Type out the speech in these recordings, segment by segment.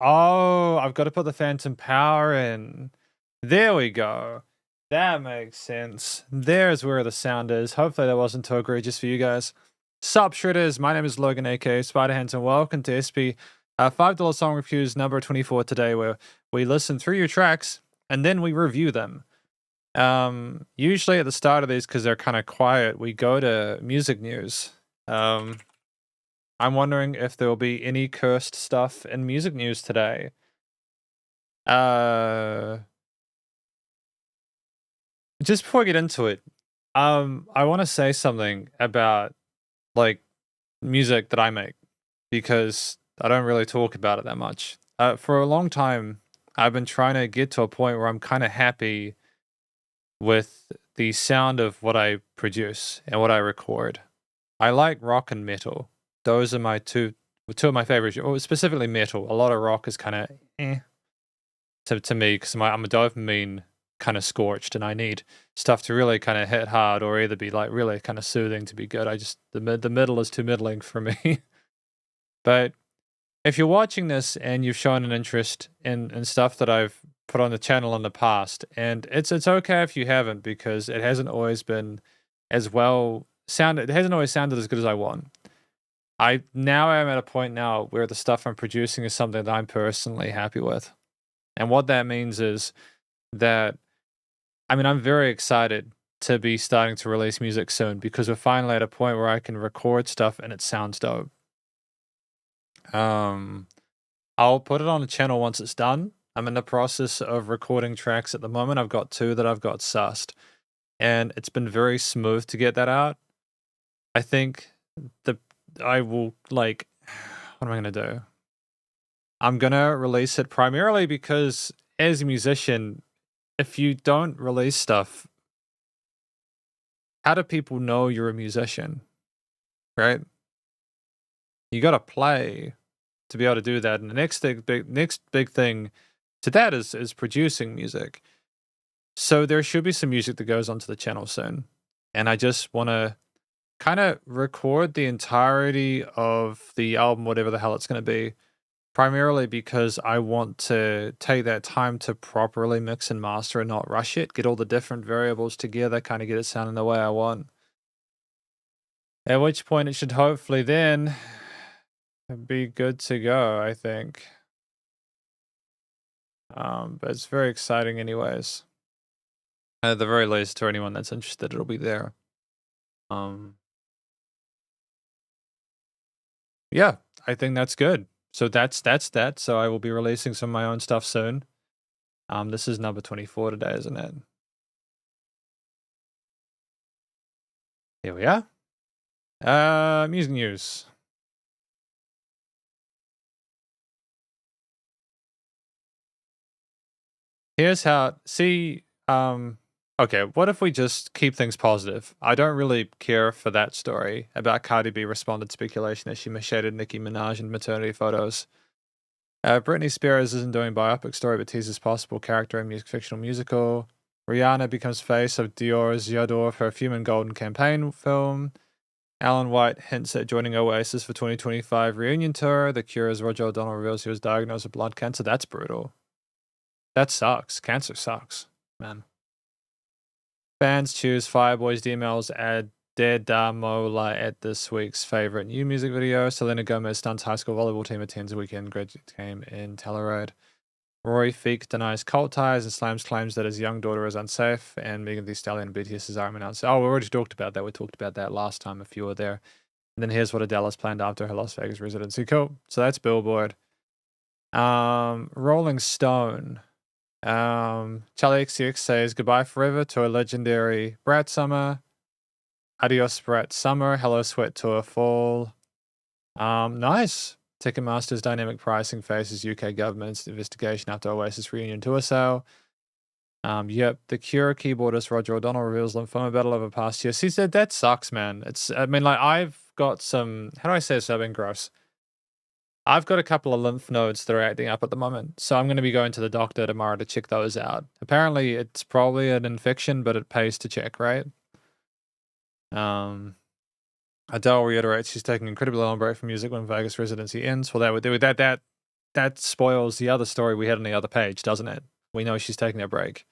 Oh, I've got to put the phantom power in. There we go. That makes sense. There's where the sound is. Hopefully that wasn't too egregious for you guys. Sup, Shredders. My name is Logan, aka Spiderhands, and welcome to SP $5 Song Reviews number 24 today, where we listen through your tracks and then we review them. Usually at the start of these, because they're kind of quiet, we go to music news. I'm wondering if there will be any cursed stuff in music news today. Just before I get into it, I want to say something about like music that I make because I don't really talk about it that much. For a long time, I've been trying to get to a point where I'm kind of happy with the sound of what I produce and what I record. I like rock and metal. Those are my two of my favorites. Or specifically metal. A lot of rock is kind of to me because I'm a dopamine kind of scorched, and I need stuff to really kind of hit hard or either be like really kind of soothing to be good. The middle is too middling for me. But if you're watching this and you've shown an interest in stuff that I've put on the channel in the past, and it's okay if you haven't because it hasn't always been as well sounded. It hasn't always sounded as good as I want. I now am at a point now where the stuff I'm producing is something that I'm personally happy with. And what that means is that, I mean, I'm very excited to be starting to release music soon because we're finally at a point where I can record stuff and it sounds dope. I'll put it on the channel once it's done. I'm in the process of recording tracks at the moment. I've got 2 that I've got sussed, and it's been very smooth to get that out. I think I will like, what am I gonna do? I'm gonna release it primarily because as a musician, if you don't release stuff, how do people know you're a musician? Right? You gotta play to be able to do that. And the next big thing to that is producing music. So there should be some music that goes onto the channel soon. And I just wanna kind of record the entirety of the album, whatever the hell it's gonna be. Primarily because I want to take that time to properly mix and master and not rush it, get all the different variables together, kind of get it sounding the way I want. At which point it should hopefully then be good to go, I think. But it's very exciting anyways. At the very least, to anyone that's interested, it'll be there. Yeah, I think that's good. So that's that. So I will be releasing some of my own stuff soon. This is number 24 today, isn't it? Here we are. Music news. Here's how. See, okay, what if we just keep things positive? I don't really care for that story about Cardi B responded to speculation that she shaded Nicki Minaj in maternity photos. Britney Spears isn't doing biopic story, but teases possible character in fictional musical. Rihanna becomes face of Dior's J'adore Perfume and Golden campaign film. Alan White hints at joining Oasis for 2025 reunion tour. The Cure's Roger O'Donnell reveals he was diagnosed with blood cancer. That's brutal. That sucks. Cancer sucks, man. Fans choose Fireboy's DMLs add Dead Da Mola at this week's favorite new music video. Selena Gomez stunts high school volleyball team attends a weekend graduate game in Telluride. Rory Feek denies cult ties and slams claims that his young daughter is unsafe. And Megan Thee Stallion and BTS's arm announced. Oh, we already talked about that. We talked about that last time if you were there. And then here's what Adele's planned after her Las Vegas residency. Cool. So that's Billboard. Rolling Stone. Charlie XCX says goodbye forever to a legendary Brat Summer. Adios Brat Summer. Hello Sweat Tour Fall. Nice. Ticketmaster's dynamic pricing faces UK government's investigation after Oasis reunion tour sale. Yep, the Cure keyboardist Roger O'Donnell reveals lymphoma battle over past year. He said that sucks, man. I mean, like I've got some. How do I say this without being gross? I've got a couple of lymph nodes that are acting up at the moment, so I'm going to be going to the doctor tomorrow to check those out. Apparently, it's probably an infection, but it pays to check, right? Adele reiterates she's taking an incredibly long break from music when Vegas residency ends. Well, that would do that. that spoils the other story we had on the other page, doesn't it? We know she's taking a break.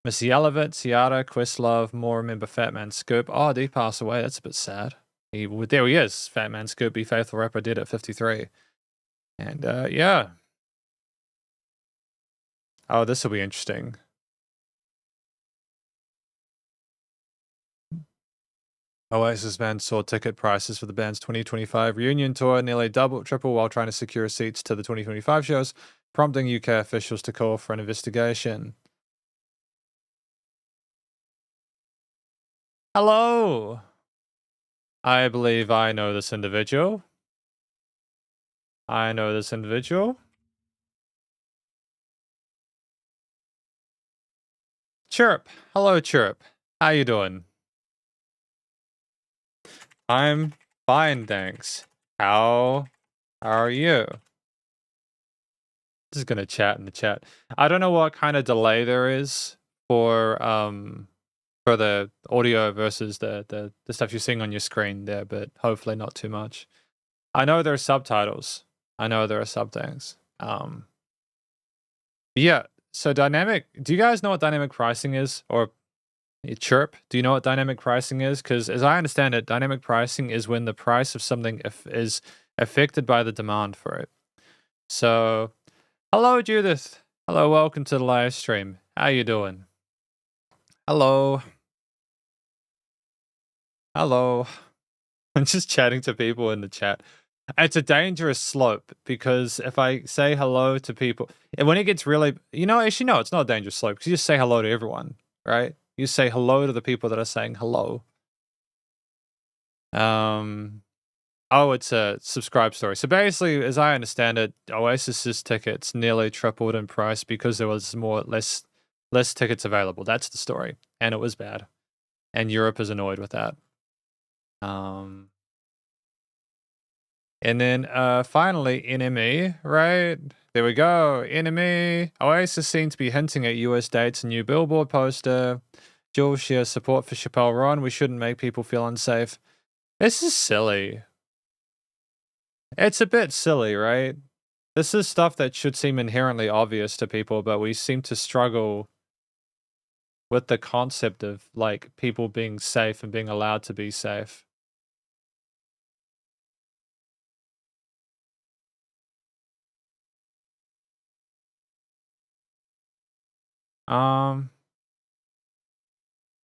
Missy Elliott, Ciara, Questlove, more remember Fat Man Scoop. Oh, did he pass away? That's a bit sad. There he is. Fat Man Scoop, Be Faithful Rapper, dead at 53. And yeah. Oh, this will be interesting. Oasis band saw ticket prices for the band's 2025 reunion tour nearly double, triple while trying to secure seats to the 2025 shows, prompting UK officials to call for an investigation. Hello! I believe I know this individual. I know this individual. Chirp. Hello, Chirp. How you doing? I'm fine, thanks. How are you? Just gonna chat in the chat. I don't know what kind of delay there is for the audio versus the stuff you're seeing on your screen there, but hopefully not too much. I know there are subtitles. I know there are sub things. Yeah. So dynamic. Do you guys know what dynamic pricing is, or Chirp? Do you know what dynamic pricing is? Because as I understand it, dynamic pricing is when the price of something is affected by the demand for it. So, hello, Judith. Hello, welcome to the live stream. How you doing? Hello. Hello. I'm just chatting to people in the chat. It's a dangerous slope because if I say hello to people, and when it gets really, actually, no, it's not a dangerous slope because you just say hello to everyone, right? You say hello to the people that are saying hello. Oh, it's a subscribe story. So basically, as I understand it, Oasis's tickets nearly tripled in price because there was less tickets available. That's the story, and it was bad, and Europe is annoyed with that. And then finally, NME, right? There we go. NME. Oasis seem to be hinting at US dates, a new Billboard poster. Jules shares support for Chappelle Ron. We shouldn't make people feel unsafe. This is silly. It's a bit silly, right? This is stuff that should seem inherently obvious to people, but we seem to struggle with the concept of like people being safe and being allowed to be safe.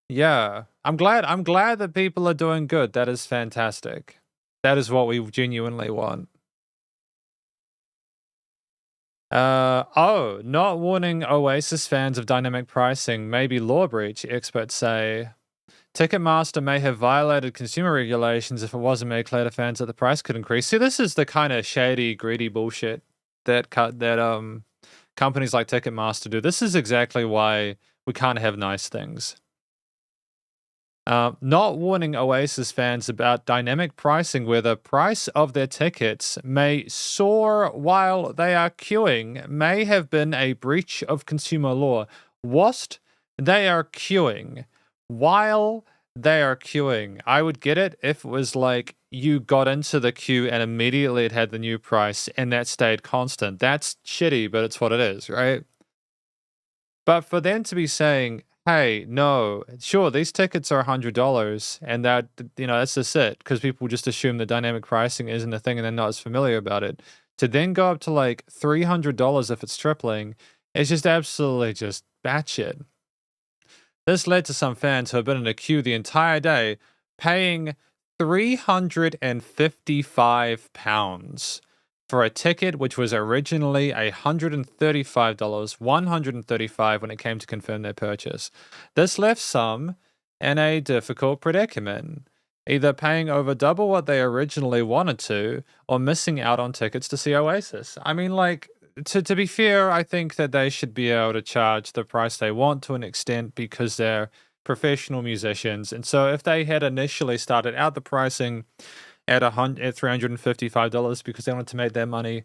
Yeah. I'm glad that people are doing good. That is fantastic. That is what we genuinely want. Not warning Oasis fans of dynamic pricing may be law breach, experts say. Ticketmaster may have violated consumer regulations if it wasn't made clear to fans that the price could increase. See, this is the kind of shady, greedy bullshit that companies like Ticketmaster do. This is exactly why we can't have nice things. Not warning Oasis fans about dynamic pricing where the price of their tickets may soar while they are queuing may have been a breach of consumer law. Whilst they are queuing, while they are queuing, I would get it if it was like you got into the queue and immediately it had the new price and that stayed constant. That's shitty, but it's what it is, right? But for them to be saying, hey, no, sure, these tickets are $100, and that, that's just it, because people just assume the dynamic pricing isn't a thing and they're not as familiar about it. To then go up to like $300 if it's tripling, it's just absolutely just batshit. This led to some fans who have been in a queue the entire day paying £355 for a ticket which was originally $135, $135 when it came to confirm their purchase. This left some in a difficult predicament, either paying over double what they originally wanted to, or missing out on tickets to see Oasis. I mean, like, to be fair, I think that they should be able to charge the price they want to an extent because they're professional musicians. And so if they had initially started out the pricing at $355 because they wanted to make their money,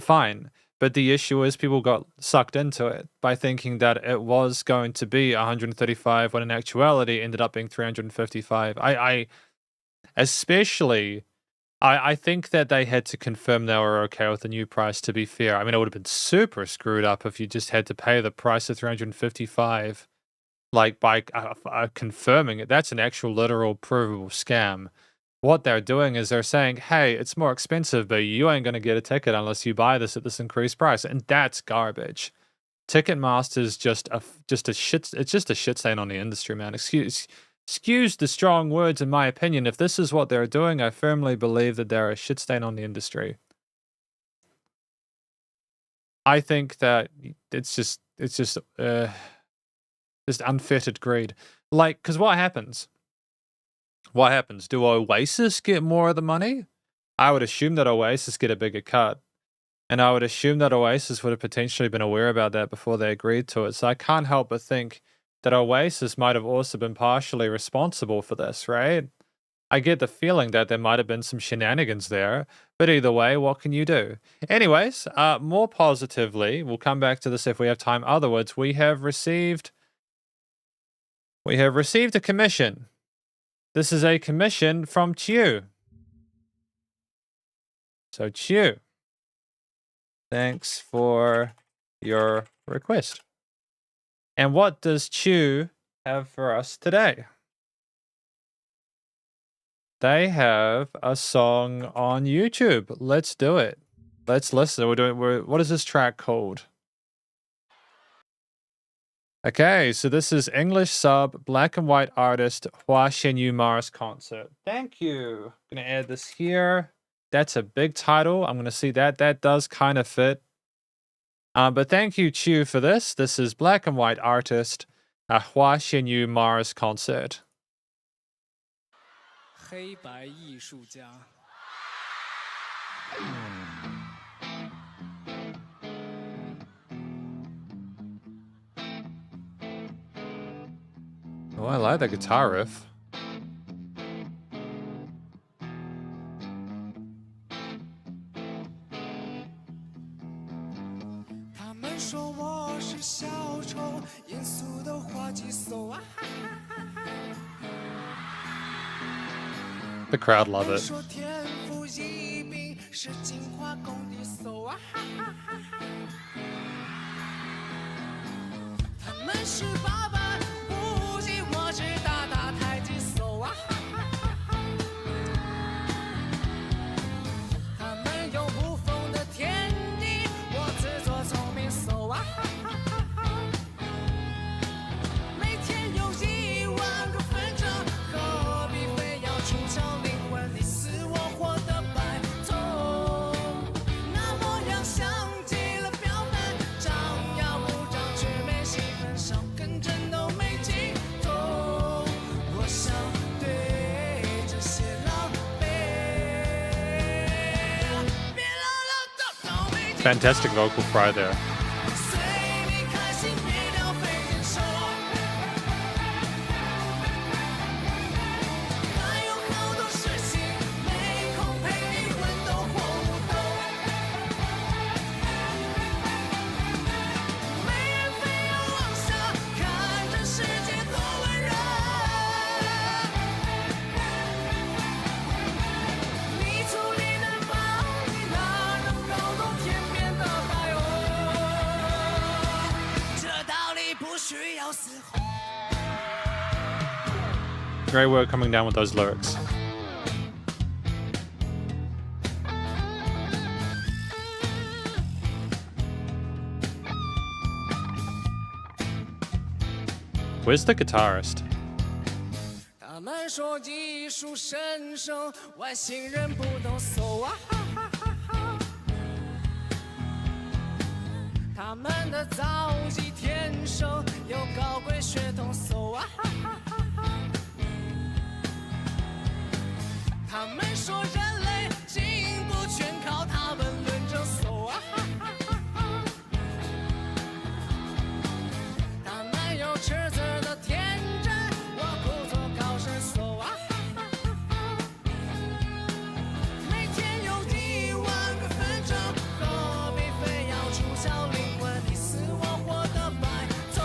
fine. But the issue is people got sucked into it by thinking that it was going to be $135 when in actuality ended up being $355. I I think that they had to confirm they were okay with the new price, to be fair. I mean, it would have been super screwed up if you just had to pay the price of 355, like, by confirming it. That's an actual, literal, provable scam. What they're doing is they're saying, hey, it's more expensive, but you ain't going to get a ticket unless you buy this at this increased price. And that's garbage. Ticketmaster's just a shit. It's just a shit stain on the industry, man. Excuse the strong words, in my opinion. If this is what they're doing, I firmly believe that they're a shit stain on the industry. I think that it's just unfettered greed. Like, because what happens? What happens? Do Oasis get more of the money? I would assume that Oasis get a bigger cut. And I would assume that Oasis would have potentially been aware about that before they agreed to it. So I can't help but think that Oasis might have also been partially responsible for this, right? I get the feeling that there might have been some shenanigans there. But either way, what can you do? Anyways, more positively, we'll come back to this if we have time. Otherwise, we have received a commission. This is a commission from Chew. So Chew, thanks for your request. And what does Chew have for us today? They have a song on YouTube. Let's do it. Let's listen. What is this track called? Okay, so this is English sub, black and white artist, Hua Shenyu Mars concert. Thank you. I'm going to add this here. That's a big title. I'm going to see that. That does kind of fit. But thank you, Chew, for this. This is black and white artist, Hua Shenyu Mars concert. 黑白艺术家。 Oh, I like the guitar riff. 他们说我是小丑，严肃的滑稽手啊。 The crowd love it. 说天赋异禀是进化功的手啊。他们是爸爸。 我是大大太极手啊！他们有无缝的天地，我自作聪明手啊！每天有10000个纷争，何必非要出鞘灵魂？你死我活的白头，那模样像极了表白，张牙舞爪却没戏份，少根针都没劲。 Fantastic vocal fry there. Great work coming down with those lyrics. Where's the guitarist? 他们说技术神圣，外星人不懂手啊！他们的造诣天生有高贵血统手啊！ 他们说人类进步全靠他们论证手啊！他们有赤子的天真，我故作高深手啊！每天有10000个纷争，何必非要出鞘灵魂？你死我活的白头，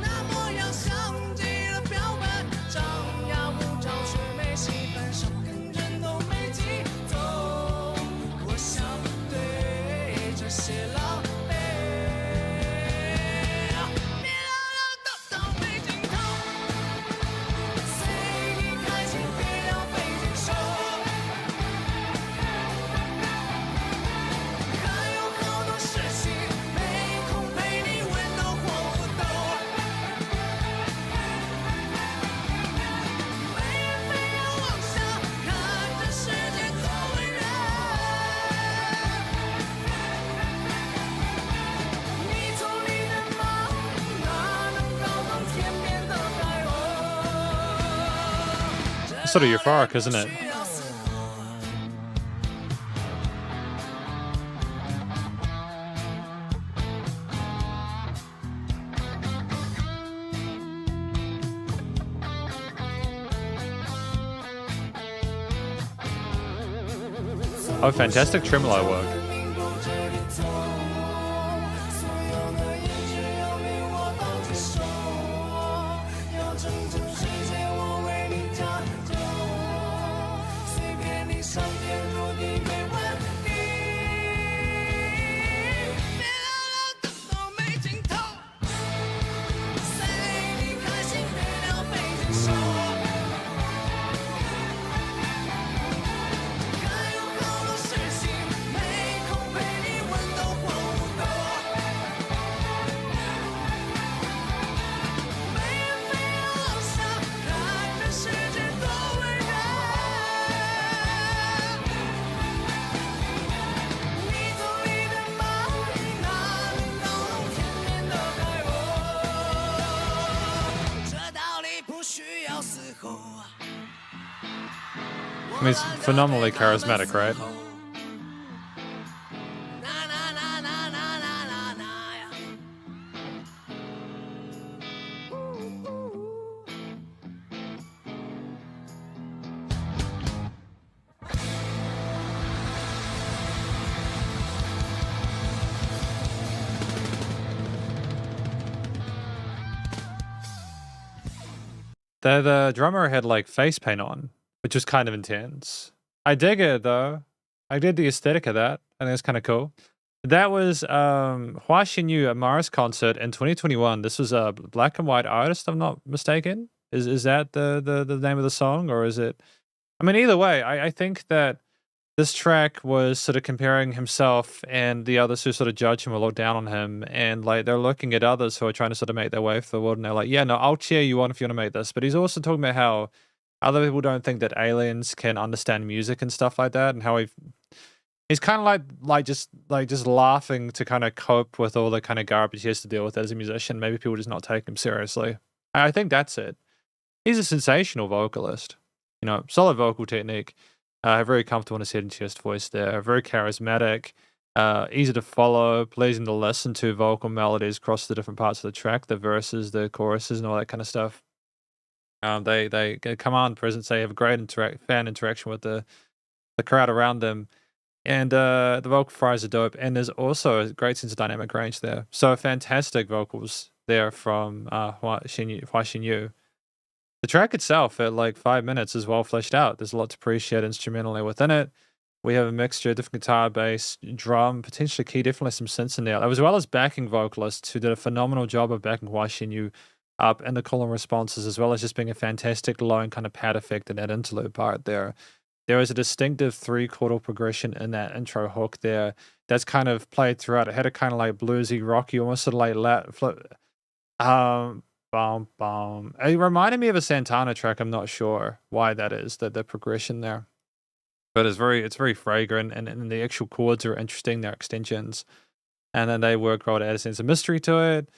那模样像极了表白，张牙舞爪却没戏。 手跟着 sort of euphoric, isn't it? Oh, fantastic tremolo work. I mean, it's phenomenally charismatic, right? The drummer had like face paint on, which was kind of intense. I dig it though. I did the aesthetic of that. I think it's kind of cool. That was Hua Xinyu at Mars concert in 2021. This was a black and white artist, if I'm not mistaken. Is that the name of the song, or is it? I mean, either way, I think that this track was sort of comparing himself and the others who sort of judge him or look down on him, and like they're looking at others who are trying to sort of make their way for the world, and they're like, "Yeah, no, I'll cheer you on if you want to make this." But he's also talking about how other people don't think that aliens can understand music and stuff like that, and how he's kind of like just laughing to kind of cope with all the kind of garbage he has to deal with as a musician. Maybe people just not take him seriously. I think that's it. He's a sensational vocalist. You know, solid vocal technique. Very comfortable in his head and chest voice there. Very charismatic. Easy to follow. Pleasing to listen to. Vocal melodies across the different parts of the track. The verses, the choruses, and all that kind of stuff. They command presence. They have a great fan interaction with the crowd around them. And the vocal fries are dope. And there's also a great sense of dynamic range there. So fantastic vocals there from Hua Xinyu. The track itself at like 5 minutes is well fleshed out. There's a lot to appreciate instrumentally within it. We have a mixture of different guitar, bass, drum, potentially key, definitely some synths in there, as well as backing vocalists who did a phenomenal job of backing Hua Xinyu up in the column responses, as well as just being a fantastic low and kind of pad effect in that interlude part there. There is a distinctive 3-chord progression in that intro hook there that's kind of played throughout. It had a kind of like bluesy, rocky, almost sort of like Bum, bum. It reminded me of a Santana track. I'm not sure why that is, the progression there. But it's very fragrant, and the actual chords are interesting, their extensions. And then they work well to add a sense of mystery to it.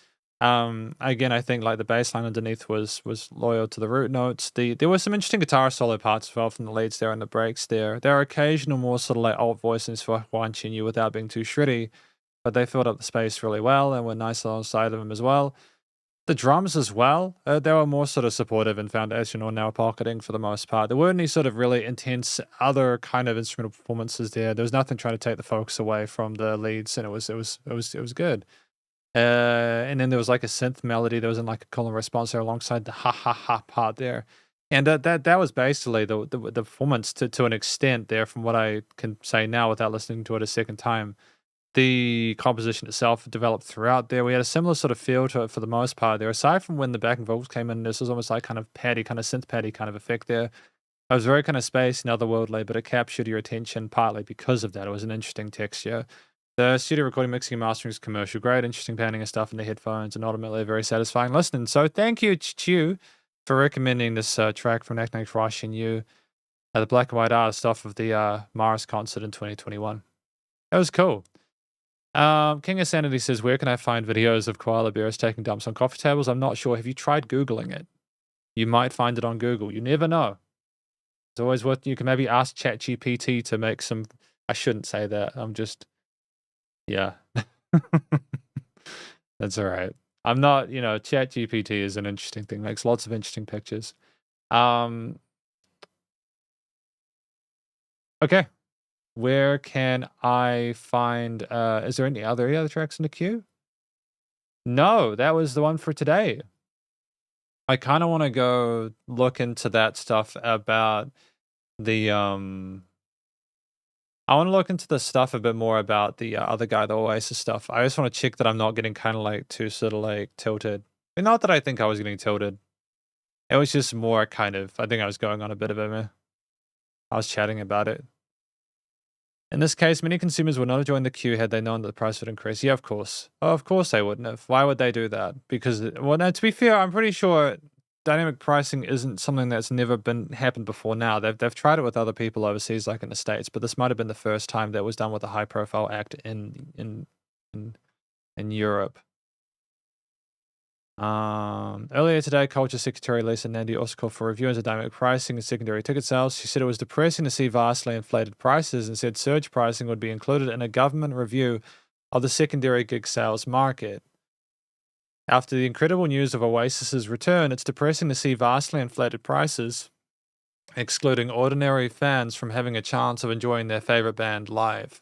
Again, I think like the bass line underneath was loyal to the root notes. There were some interesting guitar solo parts as well from the leads there and the breaks there. There are occasional more sort of like alt voices for Hua Xinyu without being too shreddy, but they filled up the space really well and were nice alongside of him as well. The drums as well, they were more sort of supportive and foundational now pocketing for the most part. There weren't any sort of really intense other kind of instrumental performances there. There was nothing trying to take the focus away from the leads, and it was good. And then there was like a synth melody that was in like a column response there alongside the ha ha ha part there. And that was basically the performance to an extent there from what I can say now without listening to it a second time. The composition itself developed throughout there. We had a similar sort of feel to it for the most part there. Aside from when the backing vocals came in, this was almost like kind of paddy, kind of synth paddy kind of effect there. It was very kind of space and otherworldly, but it captured your attention partly because of that. It was an interesting texture. The studio recording, mixing, and mastering is commercial grade, interesting panning and stuff in the headphones, and ultimately very satisfying listening. So thank you, Chiu, for recommending this track from Knack Knack Rush and You, the black and white artist off of the Mars concert in 2021. That was cool. King of Sanity says, where can I find videos of koala bears taking dumps on coffee tables? I'm not sure. Have you tried Googling it? You might find it on Google. You never know. It's always worth, you can maybe ask ChatGPT to make some, I shouldn't say that. I'm just, yeah. That's all right. I'm not, ChatGPT is an interesting thing, makes lots of interesting pictures. Okay. Where can I find, is there any other tracks in the queue? No, that was the one for today. I kind of want to go look into that stuff about the, I want to look into the stuff a bit more about the other guy, the Oasis stuff. I just want to check that I'm not getting kind of like too sort of like tilted. And not that I think I was getting tilted. It was just more kind of, I think I was going on a bit of a meh. I was chatting about it. In this case, many consumers would not have joined the queue had they known that the price would increase. Yeah, of course. Oh, of course they wouldn't have. Why would they do that? Because, well, no, to be fair, I'm pretty sure dynamic pricing isn't something that's never been happened before now. They've tried it with other people overseas, like in the States, but this might have been the first time that was done with a high profile act in Europe. Earlier today, Culture Secretary Lisa Nandy also called for review into dynamic pricing and secondary ticket sales. She said it was depressing to see vastly inflated prices and said surge pricing would be included in a government review of the secondary gig sales market. After the incredible news of Oasis's return, it's depressing to see vastly inflated prices, excluding ordinary fans from having a chance of enjoying their favorite band live.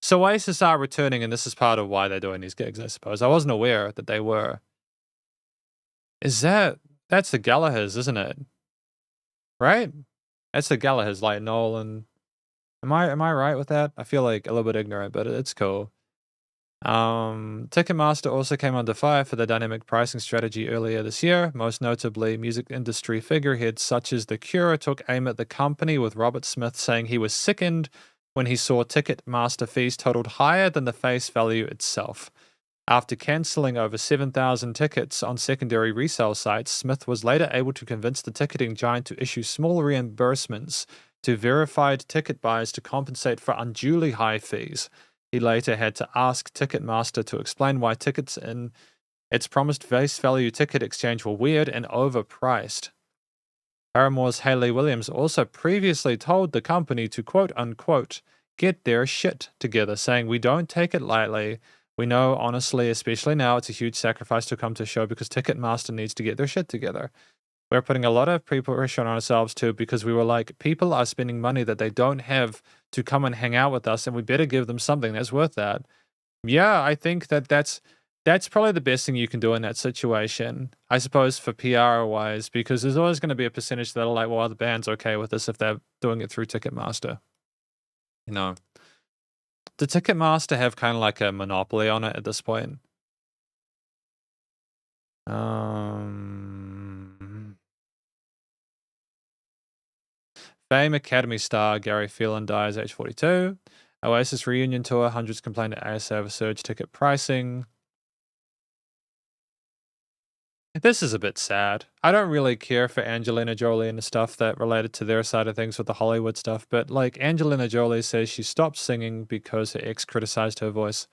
So Oasis are returning, and this is part of why they're doing these gigs, I suppose. I wasn't aware that they were. That's the Gallaghers, isn't it? Right? That's the Gallaghers, like Nolan. Am I right with that? I feel like a little bit ignorant, but it's cool. Ticketmaster also came under fire for their dynamic pricing strategy earlier this year. Most notably, music industry figureheads such as The Cure took aim at the company, with Robert Smith saying he was sickened when he saw Ticketmaster fees totaled higher than the face value itself. After cancelling over 7,000 tickets on secondary resale sites, Smith was later able to convince the ticketing giant to issue small reimbursements to verified ticket buyers to compensate for unduly high fees. He later had to ask Ticketmaster to explain why tickets in its promised face value ticket exchange were weird and overpriced. Paramore's Hayley Williams also previously told the company to quote-unquote get their shit together, saying, "We don't take it lightly. We know, honestly, especially now, it's a huge sacrifice to come to a show because Ticketmaster needs to get their shit together. We're putting a lot of pressure on ourselves too, because we were like, people are spending money that they don't have to come and hang out with us, and we better give them something that's worth that." Yeah, I think that's probably the best thing you can do in that situation, I suppose, for PR wise, because there's always going to be a percentage that are like, well, the band's okay with this if they're doing it through Ticketmaster. You know. Did Ticketmaster have kind of like a monopoly on it at this point? Fame Academy star Gary Phelan dies age 42. Oasis reunion tour, hundreds complain to ASA over surge ticket pricing. This is a bit sad. I don't really care for Angelina Jolie and the stuff that related to their side of things with the Hollywood stuff, but like Angelina Jolie says she stopped singing because her ex criticized her voice.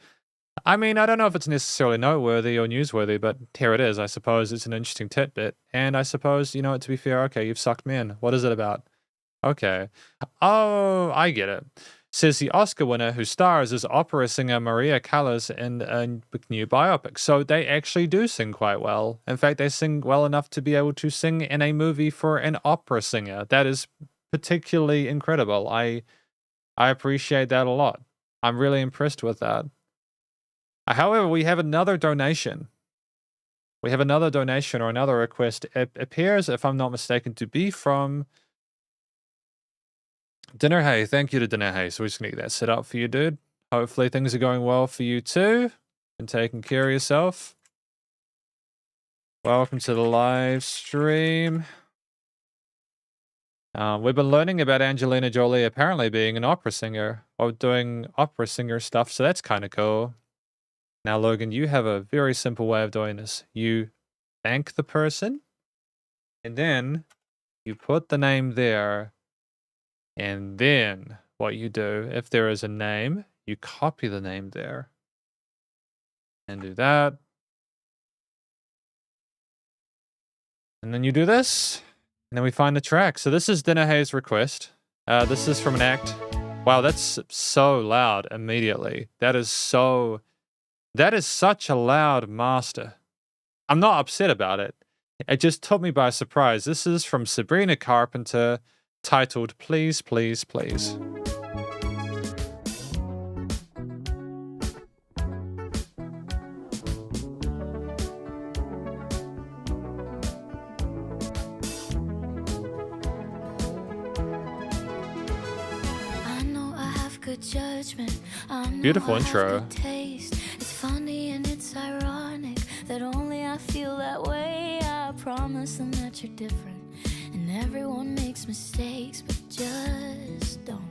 I mean, I don't know if it's necessarily noteworthy or newsworthy, but here it is. I suppose it's an interesting tidbit. And I suppose, to be fair, okay, you've sucked me in. What is it about? Okay. Oh, I get it. Says the Oscar winner who stars as opera singer Maria Callas in a new biopic. So they actually do sing quite well. In fact, they sing well enough to be able to sing in a movie for an opera singer. That is particularly incredible. I appreciate that a lot. I'm really impressed with that. However, we have another donation. We have another donation or another request. It appears, if I'm not mistaken, to be from Dinner Hay. Thank you to Dinner Hay. So we're just going to get that set up for you, dude. Hopefully things are going well for you too. And taking care of yourself. Welcome to the live stream. We've been learning about Angelina Jolie apparently being an opera singer or doing opera singer stuff. So that's kind of cool. Now, Logan, you have a very simple way of doing this. You thank the person, and then you put the name there, and then what you do, if there is a name, you copy the name there, and do that. And then you do this, And then we find the track. So this is Dinahe's request. This is from an act. Wow, that's so loud immediately. That is such a loud master. I'm not upset about it. It just took me by surprise. This is from Sabrina Carpenter, titled Please, Please, Please. Judgment. Beautiful intro. It's funny and it's ironic that only I feel that way. I promise them that you're different, and everyone makes mistakes, but just don't.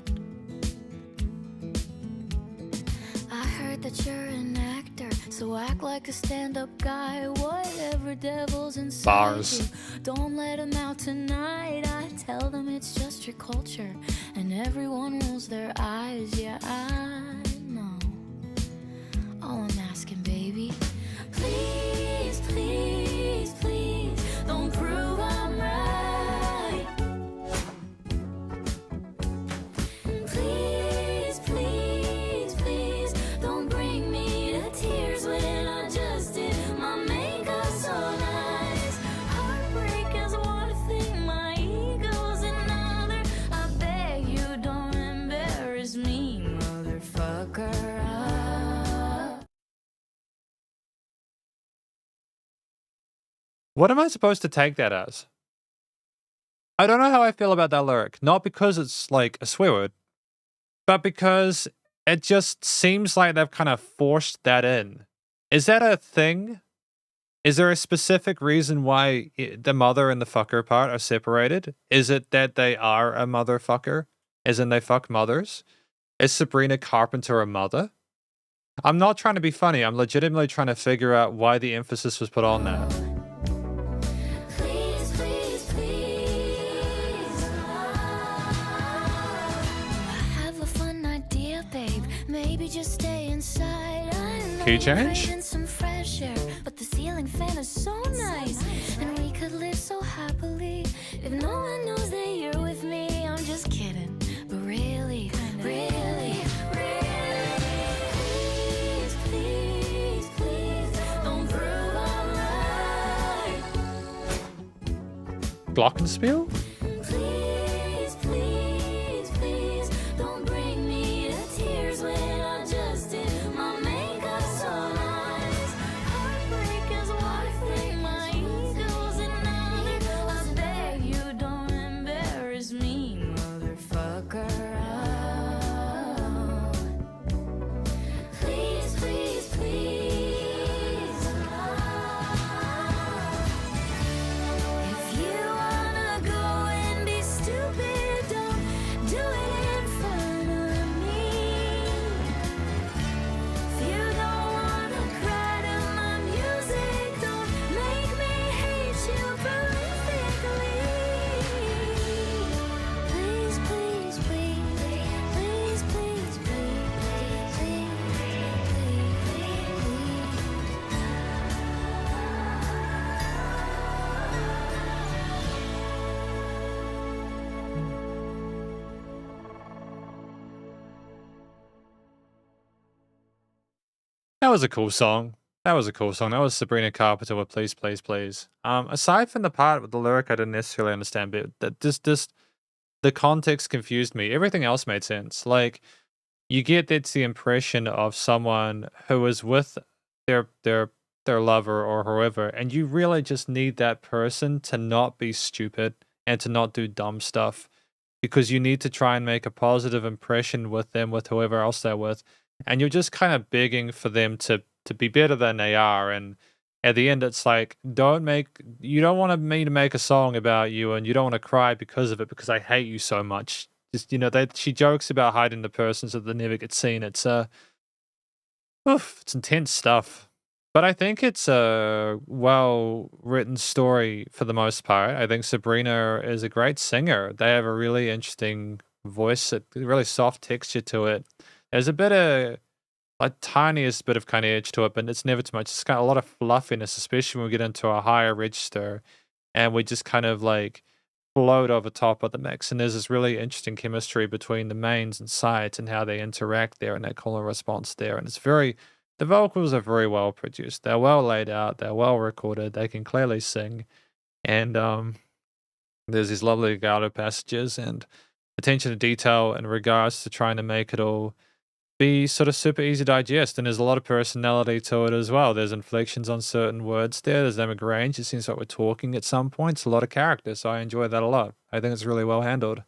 I heard that you're an actor, so act like a stand-up guy. Whatever devil's inside Bars. you, don't let them out tonight. I tell them it's just your culture, and everyone rolls their eyes. Yeah, I know. All I'm asking, baby, please, please, please, don't prove I'm right. Please, please, please, don't bring me to tears when I just did my makeup so nice. Heartbreak is one thing, my ego's another. I beg you, don't embarrass me, motherfucker. What am I supposed to take that as? I don't know how I feel about that lyric. Not because it's like a swear word, but because it just seems like they've kind of forced that in. Is that a thing? Is there a specific reason why the mother and the fucker part are separated? Is it that they are a motherfucker? As in they fuck mothers? Is Sabrina Carpenter a mother? I'm not trying to be funny. I'm legitimately trying to figure out why the emphasis was put on that. Please, please, please. I have a fun idea, babe. Maybe just stay inside. I know Key you're change? craving some fresh air, but the ceiling fan is so nice, and we could live so happily if no one knows that you're with me. I'm just kidding, but really, really, really. Please, please, please, don't prove I'm right. Glockenspiel? Please, please, please, don't bring me to tears when I just did my makeup so nice. Heartbreak is one thing, my ego's another. I beg you, don't embarrass me, motherfucker. Please, please, please. If you wanna go and be stupid, don't do it in front of me. If you don't wanna cry to my music, don't make me hate you prolifically. Please, please, please, please, please, please, please, That was a cool song. That was a cool song. That was Sabrina Carpenter with Please, Please, Please. Aside from the part with the lyric I didn't necessarily understand, but that just the context confused me. Everything else made sense. Like you get that's the impression of someone who is with their lover or whoever, and you really just need that person to not be stupid and to not do dumb stuff because you need to try and make a positive impression with them, with whoever else they're with, and you're just kind of begging for them to be better than they are. And at the end, it's like, you don't want me to make a song about you, and you don't want to cry because of it because I hate you so much. Just she jokes about hiding the person so that they never get seen. It's it's intense stuff. But I think it's a well-written story for the most part. I think Sabrina is a great singer. They have a really interesting voice, a really soft texture to it. There's a bit of, tiniest bit of kind of edge to it, but it's never too much. It's got a lot of fluffiness, especially when we get into a higher register and we just kind of explode over top of the mix. And there's this really interesting chemistry between the mains and sides and how they interact there and that call and response there. And the vocals are very well produced. They're well laid out. They're well recorded. They can clearly sing. And there's these lovely legato passages and attention to detail in regards to trying to make it all be sort of super easy to digest. And there's a lot of personality to it as well. There's inflections on certain words there. There's dynamic range. It seems like we're talking at some points. A lot of character. So I enjoy that a lot. I think it's really well handled.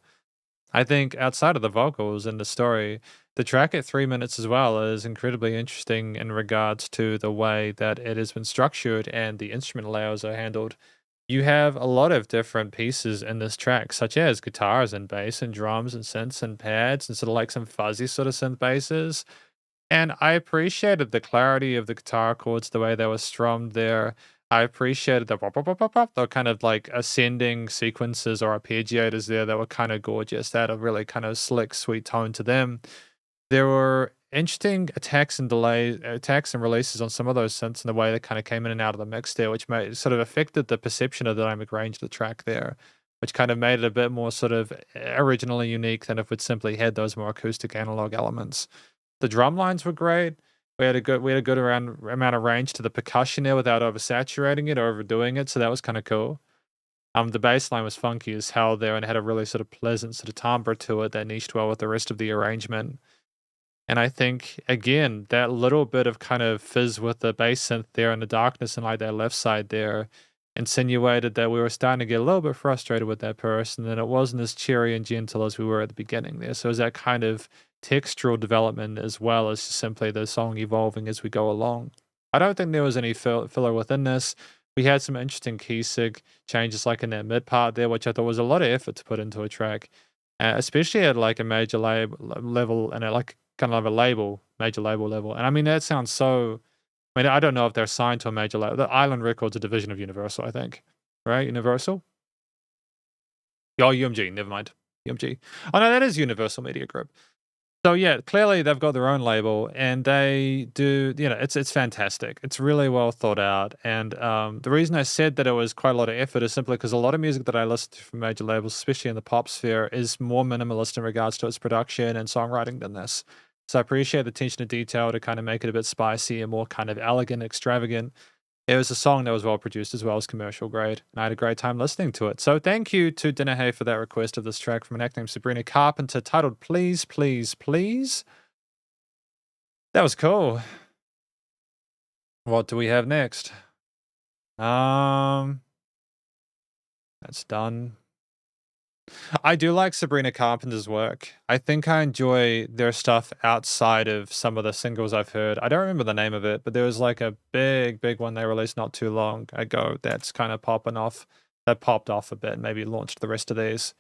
I think outside of the vocals and the story, the track at 3 minutes as well is incredibly interesting in regards to the way that it has been structured and the instrument layers are handled. You have a lot of different pieces in this track, such as guitars and bass and drums and synths and pads and sort of like some fuzzy sort of synth basses. And I appreciated the clarity of the guitar chords, the way they were strummed there. I appreciated the pop, pop, pop, pop, pop, the kind of like ascending sequences or arpeggiators there that were kind of gorgeous. They had a really kind of slick, sweet tone to them. There were interesting attacks and releases on some of those synths and the way they kind of came in and out of the mix there, which sort of affected the perception of the dynamic range of the track there, which kind of made it a bit more sort of originally unique than if it simply had those more acoustic analog elements. The drum lines were great. We had a good amount of range to the percussion there without oversaturating it or overdoing it, so that was kind of cool. The bass line was funky as hell there and had a really sort of pleasant sort of timbre to it that niched well with the rest of the arrangement. And I think, again, that little bit of kind of fizz with the bass synth there and the darkness and like that left side there insinuated that we were starting to get a little bit frustrated with that person and it wasn't as cheery and gentle as we were at the beginning there. So it was that kind of textural development as well as simply the song evolving as we go along. I don't think there was any filler within this. We had some interesting key sig changes like in that mid part there, which I thought was a lot of effort to put into a track, especially at like a major level and at like kind of a major label level. And I mean, that sounds so, I mean, I don't know if they're signed to a major label. The Island Records, a division of Universal, I think, right? Universal? Oh, UMG, never mind. UMG. Oh, no, that is Universal Media Group. So yeah, clearly they've got their own label and they do, it's fantastic. It's really well thought out. And the reason I said that it was quite a lot of effort is simply because a lot of music that I listen to from major labels, especially in the pop sphere, is more minimalist in regards to its production and songwriting than this. So I appreciate the attention to detail to kind of make it a bit spicy and more kind of elegant, extravagant. It was a song that was well produced as well as commercial grade, and I had a great time listening to it. So thank you to Dinahay for that request of this track from an act named Sabrina Carpenter titled Please, Please, Please. That was cool. What do we have next? That's done. I do like Sabrina Carpenter's work. I think I enjoy their stuff outside of some of the singles I've heard. I don't remember the name of it, but there was like a big one they released not too long ago that's kind of popping off. That popped off a bit, maybe launched the rest of these.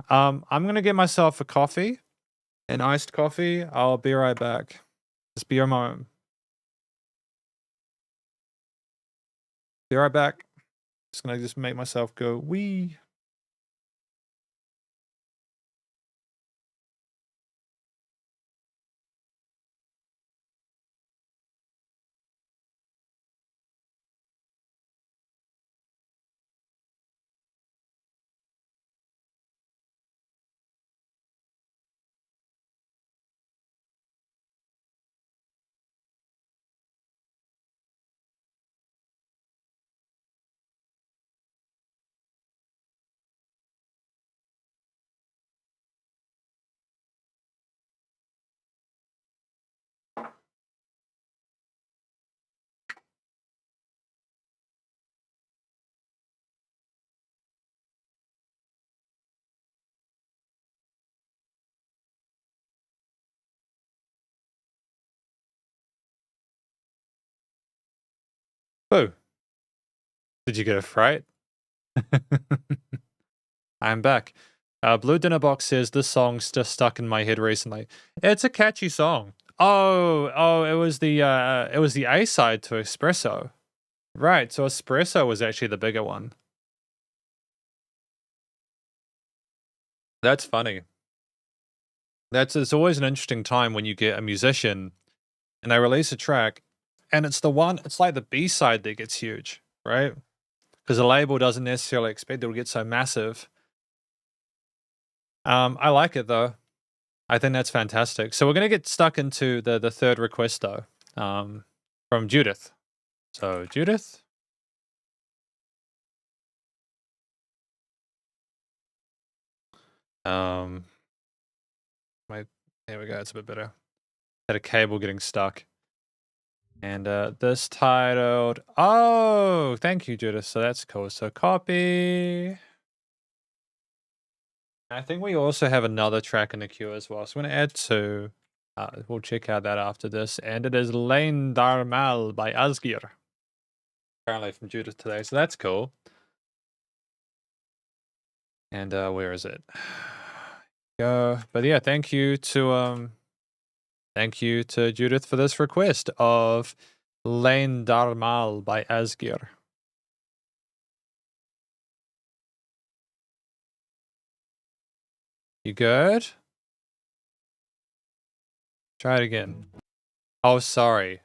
I'm gonna get myself a coffee, an iced coffee. I'll be right back. Just be a moment. Be right back. Just gonna make myself go wee. Boo. Did you get a fright? I'm back. Blue Dinner Box says this song's just stuck in my head recently. It's a catchy song. Oh, it was the A side to Espresso. Right, so Espresso was actually the bigger one. That's funny. It's always an interesting time when you get a musician and they release a track and it's like the B side that gets huge, right? Because the label doesn't necessarily expect it to get so massive. I like it though. I think that's fantastic. So we're gonna get stuck into the third request though, from Judith. So Judith, wait, there we go. It's a bit better. Had a cable getting stuck, and this titled. Oh, thank you, Judith. So that's cool. So copy. I think we also have another track in the queue as well. So I'm gonna add two. We'll check out that after this, and it is Lane Darmal by Asgir. Apparently from Judith today, so that's cool. And where is it? Go. But yeah, thank you to Judith for this request of Lane Darmal by Asgir. You good? Try it again. Oh, sorry.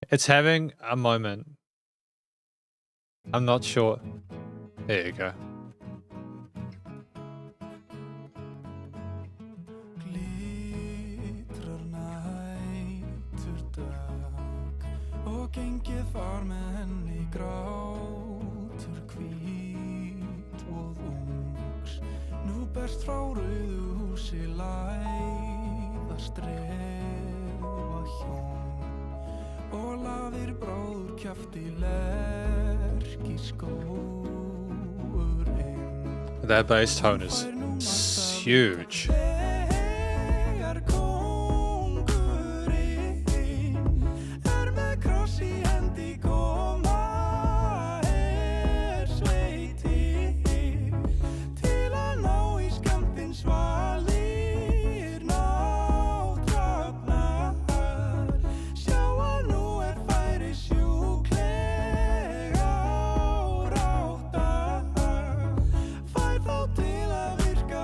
It's having a moment. I'm not sure. There you go. Glitrar næturdag og gengið var með henni grátur hvít og ungs. Nú berst frá rauðu húsi læða strefa hjón og laðir bráður kjafti lerki skógur inn. That bass tone is huge. Þegar kóngurinn með kross í hendi koma hersveitir til að ná í skammtinn svalir nátthrafnar. Sjá að nú færi sjúklega árátta. Fær þá til að virka.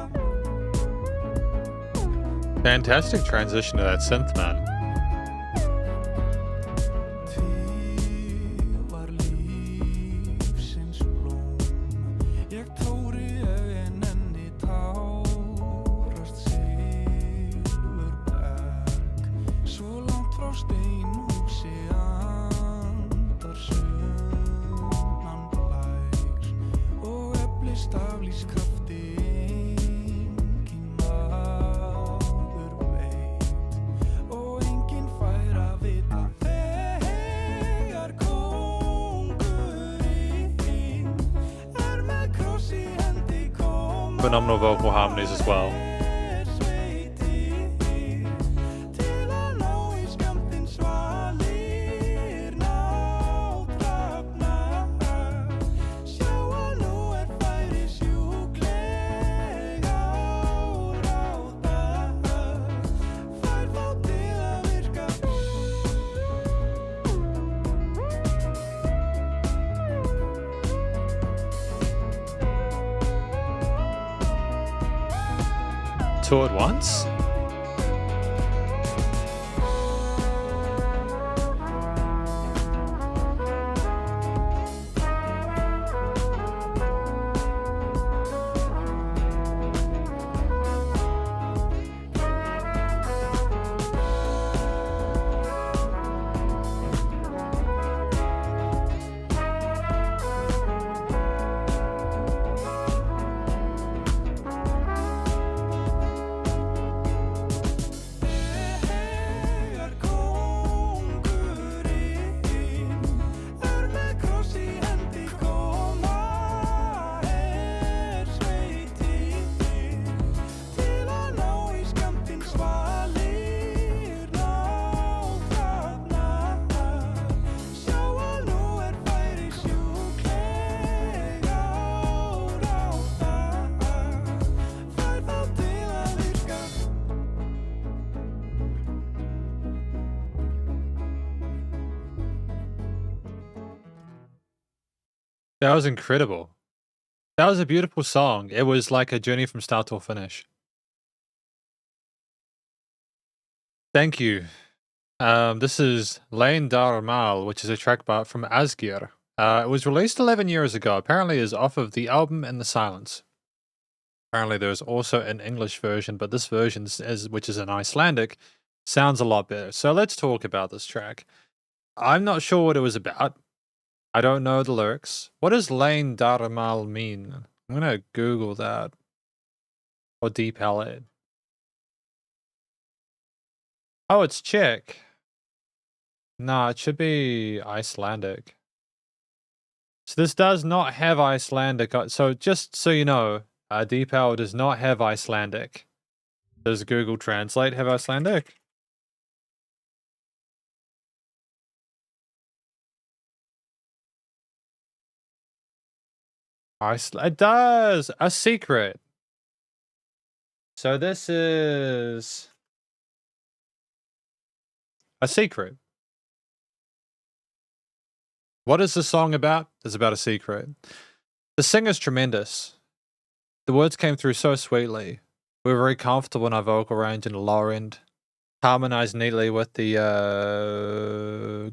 Fantastic transition to that synth, man. Til var lífsins blóm. Ég tóri ef nenni tárast silfurberg. Svo langt frá steinhúsi andar sunnan blær og eflist af lífskrafti enginn maður veit og enginn fær að vita. Þegar kóngurinn með kross í hendi koma Phenomenal vocal harmonies as well. hersveitir til að ná í skammtinn svalir nátthrafnar. Sjá að nú færi sjúklega árátta. Fær þá til að virka. Two at once? Þegar kóngurinn með kross í hendi koma hersveitir til að ná í skammtinn svalir nátthrafnar. Sjá að nú færi sjúklega árátta. Fær þá til að virka. That was incredible. That was a beautiful song. It was like a journey from start to finish. Thank you. This is Lane Darmal, which is a track from Asgir. It was released 11 years ago. Apparently is off of the album In the Silence. Apparently there's also an English version, but this version, which is in Icelandic, sounds a lot better. So let's talk about this track. I'm not sure what it was about. I don't know the lyrics. What does Lane Darmal mean? I'm gonna Google that. Or DeepL it. Oh, it's Czech. Nah, it should be Icelandic. So this does not have Icelandic. So just so you know, DeepL does not have Icelandic. Does Google Translate have Icelandic? It does! A secret. So this is a secret. What is the song about? It's about a secret. The singer's tremendous. The words came through so sweetly. We were very comfortable in our vocal range in the lower end. Harmonized neatly with the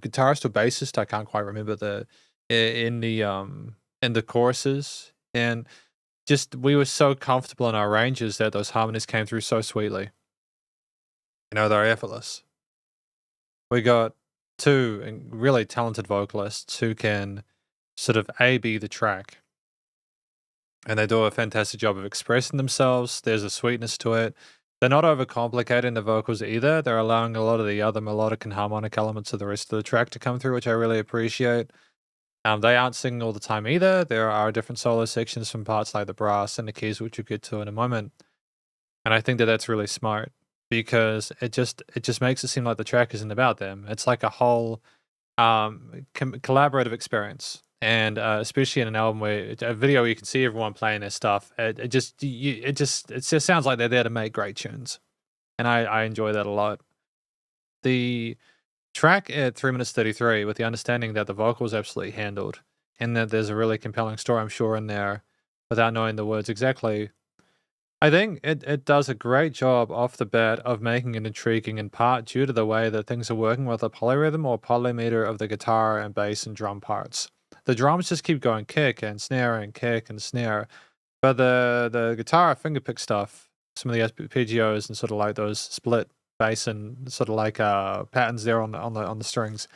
guitarist or bassist. I can't quite remember in the choruses, and just we were so comfortable in our ranges that those harmonies came through so sweetly. You know, they're effortless. We got two really talented vocalists who can sort of A-B the track. And they do a fantastic job of expressing themselves. There's a sweetness to it. They're not overcomplicating the vocals either. They're allowing a lot of the other melodic and harmonic elements of the rest of the track to come through, which I really appreciate. They aren't singing all the time either. There are different solo sections from parts like the brass and the keys, which we'll get to in a moment. And I think that that's really smart because it just makes it seem like the track isn't about them. It's like a whole collaborative experience. And especially in an album where a video you can see everyone playing their stuff, it just sounds like they're there to make great tunes, and I enjoy that a lot. The track at 3 minutes 33, with the understanding that the vocals absolutely handled, and that there's a really compelling story, I'm sure, in there, without knowing the words exactly. I think it does a great job off the bat of making it intriguing, in part due to the way that things are working with a polyrhythm or polymeter of the guitar and bass and drum parts. The drums just keep going kick and snare and kick and snare, but the guitar fingerpick stuff, some of the arpeggios and sort of like those split bass and sort of like patterns there on the strings,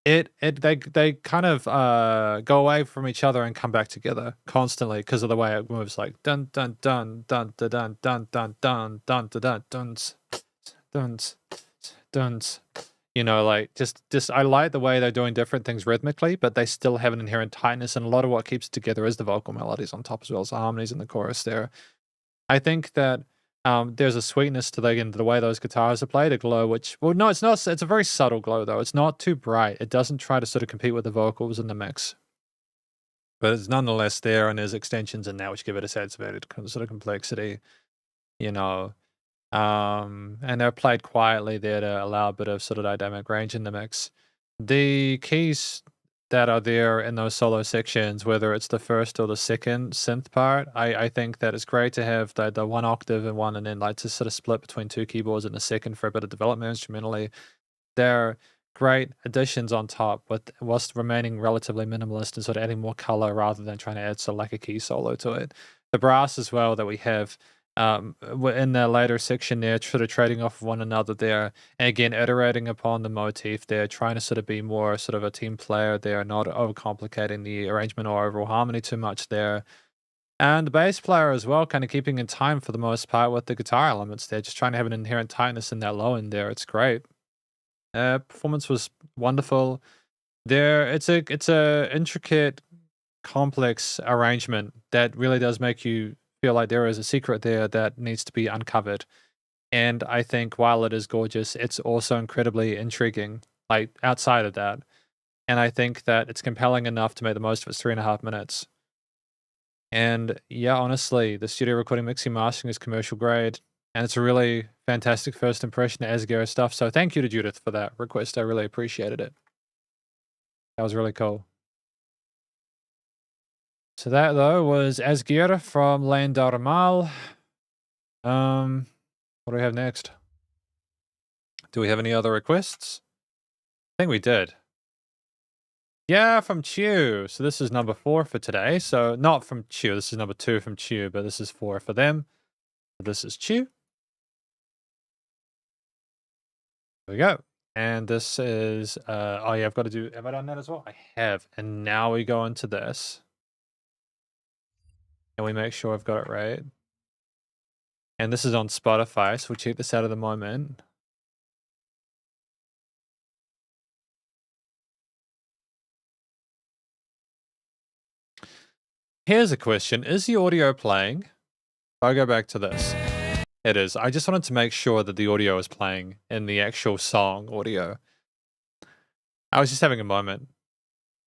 they kind of go away from each other and come back together constantly because of the way it moves, like dun dun dun dun dun dun dun dun dun dun dun duns duns duns. You know, like just I like the way they're doing different things rhythmically, but they still have an inherent tightness, and a lot of what keeps it together is the vocal melodies on top as well as the harmonies in the chorus there. I think that there's a sweetness to the way those guitars are played, a glow no, it's not. It's a very subtle glow though. It's not too bright. It doesn't try to sort of compete with the vocals in the mix, but it's nonetheless there, and there's extensions in there which give it a sense of it, sort of complexity, you know. And they're played quietly there to allow a bit of sort of dynamic range in the mix. The keys that are there in those solo sections, whether it's the first or the second synth part, I think that it's great to have the one octave in one, and then like to sort of split between two keyboards in the second for a bit of development instrumentally. They're great additions on top, whilst remaining relatively minimalist and sort of adding more color rather than trying to add sort of like a key solo to it. The brass as well that we have in the later section there, sort of trading off of one another there, and again iterating upon the motif there, trying to sort of be more sort of a team player there, not overcomplicating the arrangement or overall harmony too much there. And the bass player as well, kind of keeping in time for the most part with the guitar elements there, just trying to have an inherent tightness in that low end there. It's great. Performance was wonderful. It's a intricate, complex arrangement that really does make you feel like there is a secret there that needs to be uncovered. And I think while it is gorgeous, it's also incredibly intriguing, like outside of that. And I think that it's compelling enough to make the most of its 3.5 minutes. And yeah, honestly, the studio recording, mixing, mastering is commercial grade. And it's a really fantastic first impression of Asgir stuff. So thank you to Judith for that request. I really appreciated it. That was really cool. So that though was Asgir from Landarmal. What do we have next? Do we have any other requests? I think we did. Yeah, from Chew. So this is number 4 for today. So not from Chew. This is number 2 from Chew, but this is 4 for them. This is Chew. There we go. And this is, oh yeah, I've got to do, have I done that as well? I have. And now we go into this. And we make sure I've got it right. And this is on Spotify, so we'll check this out at the moment. Here's a question. Is the audio playing? I'll go back to this. It is. I just wanted to make sure that the audio is playing in the actual song audio. I was just having a moment.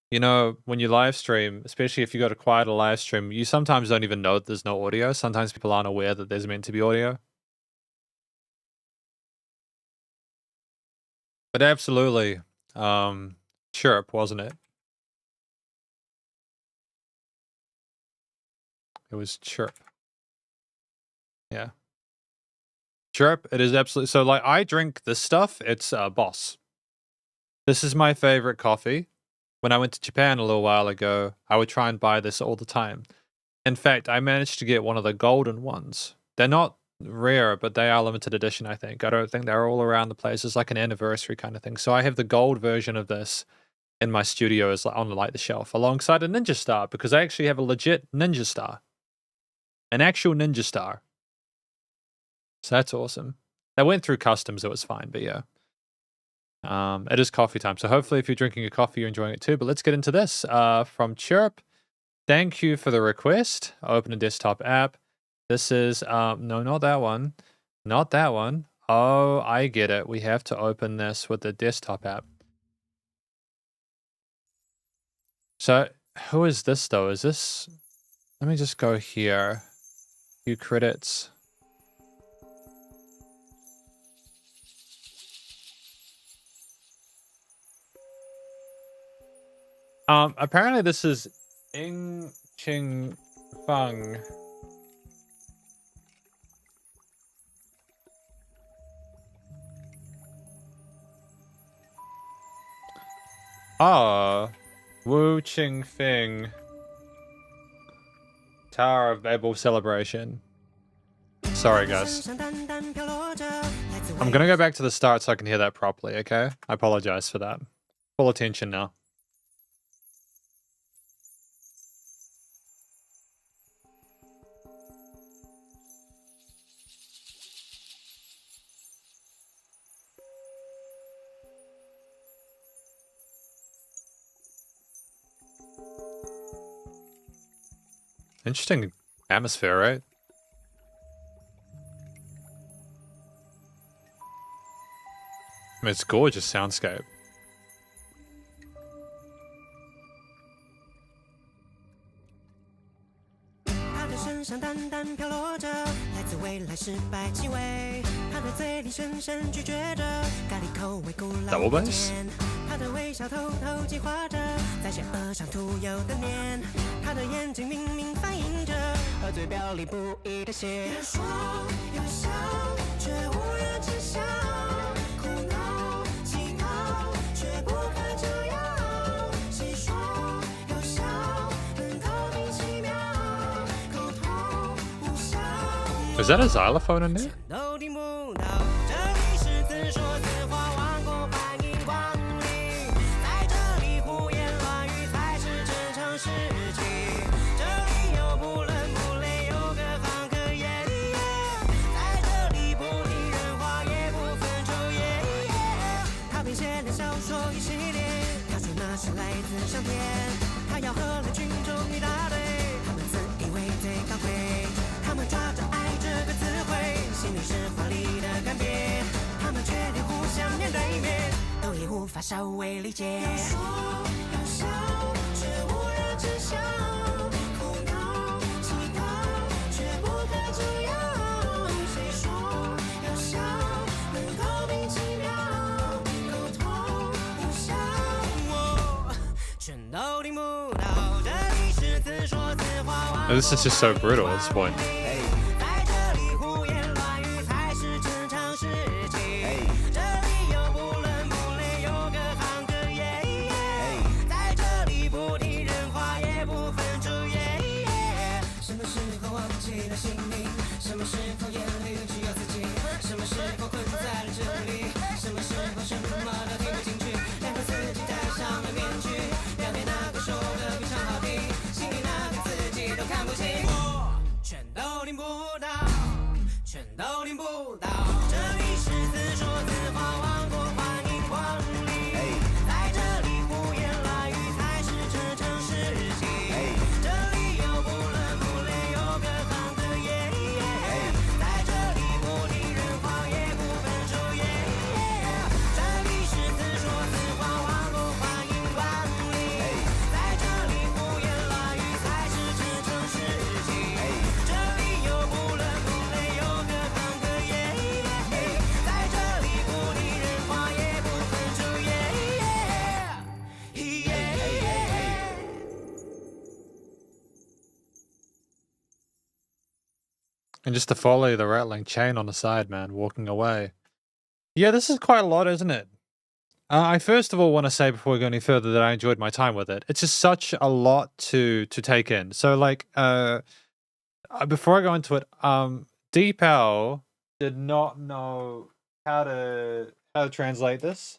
You know, when you live stream, especially if you got a quieter live stream, you sometimes don't even know that there's no audio. Sometimes people aren't aware that there's meant to be audio. But absolutely, chirp, wasn't it? It was chirp. Yeah. Chirp, it is absolutely. So, like, I drink this stuff. It's Boss. This is my favorite coffee. When I went to Japan a little while ago, I would try and buy this all the time. In fact, I managed to get one of the golden ones. They're not rare, but they are limited edition, I think. I don't think they're all around the place. It's like an anniversary kind of thing. So I have the gold version of this in my studio as on like the shelf alongside a Ninja Star, because I actually have a legit Ninja Star. An actual Ninja Star. So that's awesome. They went through customs, it was fine, but yeah. It is coffee time. So hopefully if you're drinking a coffee, you're enjoying it too. But let's get into this. From Chirp. Thank you for the request. Open a desktop app. This is, no, not that one. Not that one. Oh, I get it. We have to open this with the desktop app. So who is this though? Is this, let me just go here. Few credits. Apparently this is Ing Ching Feng. Ah, Wu Ching Feng. Tower of Babel celebration. Sorry, guys. I'm gonna go back to the start so I can hear that properly, okay? I apologize for that. Full attention now. Interesting atmosphere, right? I mean, it's gorgeous soundscape. Double bass? 他的微笑偷偷计划着，在险恶上徒有的念。他的眼睛明明反映着，而嘴表里不易的血。别说有笑，却无人知晓。苦恼、祈祷，却不可救药。谁说有笑能够名其妙？口头无效。Is that a xylophone in there? 都听不到，这里是自说自话，万国欢迎光临。在这里胡言乱语才是正常事情。这里有不伦不类，有各行各业。在这里不听人话，也不分昼夜。他编写的小说一系列，他说那是来自上天。他要和了群众一大堆，他们自以为最高贵，他们抓着爱这个词汇，心里是华丽的干瘪，他们却连互相面对面都已无法稍微理解。有说有笑，却无人知晓，苦恼、祈祷，却不可救药。谁说有笑能够名其妙？口头无效，全都听不到。这里是自说自话。 This is just so brutal at this point. 在这里胡言乱语才是正常事情。这里都听不到。这里是自说自话王国，欢迎光临。在这里胡言乱语才是真正事情。这里有不伦不类，有各行各业。在这里不听人话，也不分昼夜。这里是自说自话王国，欢迎光临。在这里胡言乱语才是真正事情。这里有不伦不类，有各行各业。在这里不听人话，也不分昼夜。And just to follow the rattling chain on the side, man, walking away. Yeah, this is quite a lot, isn't it? I first of all want to say before we go any further that I enjoyed my time with it. It's just such a lot to take in. So like, before I go into it, Deepal did not know how to translate this.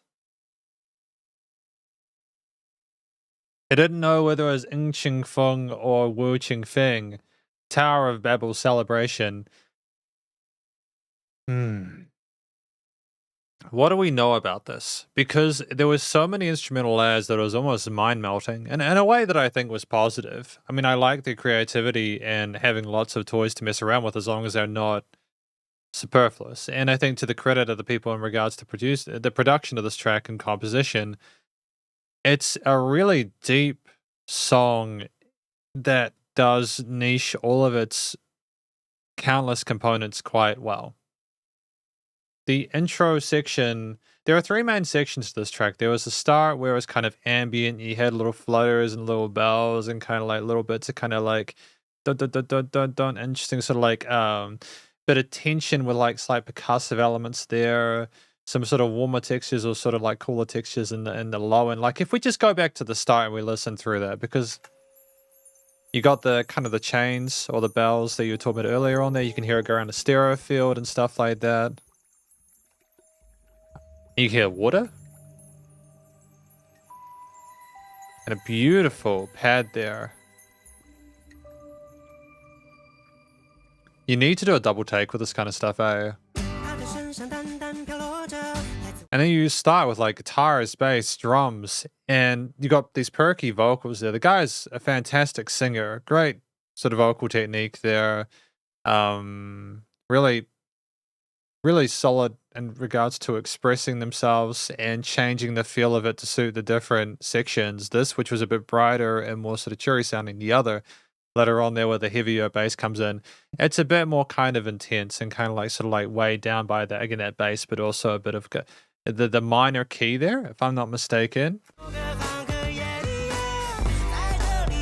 He didn't know whether it was Ing Ching Feng or Wu Ching Feng, Tower of Babel celebration. What do we know about this? Because there was so many instrumental layers that it was almost mind-melting, and in a way that I think was positive. I mean, I like the creativity and having lots of toys to mess around with as long as they're not superfluous. And I think to the credit of the people in regards to the production of this track and composition, it's a really deep song that does niche all of its countless components quite well. The intro section, there are three main sections to this track. There was the start where it was kind of ambient. You had little flutters and little bells and kind of like little bits of kind of like dun dun dun dun dun dun, interesting sort of like bit of tension with like slight percussive elements there. Some sort of warmer textures or sort of like cooler textures in the low end. Like if we just go back to the start and we listen through that, because you got the kind of the chains or the bells that you were talking about earlier on there. You can hear it go around the stereo field and stuff like that. You hear water. And a beautiful pad there. You need to do a double take with this kind of stuff, eh? And then you start with like guitars, bass, drums, and you got these perky vocals there. The guy's a fantastic singer, great sort of vocal technique there. Really, really solid in regards to expressing themselves and changing the feel of it to suit the different sections. This, which was a bit brighter and more sort of cheery sounding, the other later on there where the heavier bass comes in, it's a bit more kind of intense and kind of like sort of like weighed down by that, again, that bass, but also a bit of the minor key there, if I'm not mistaken.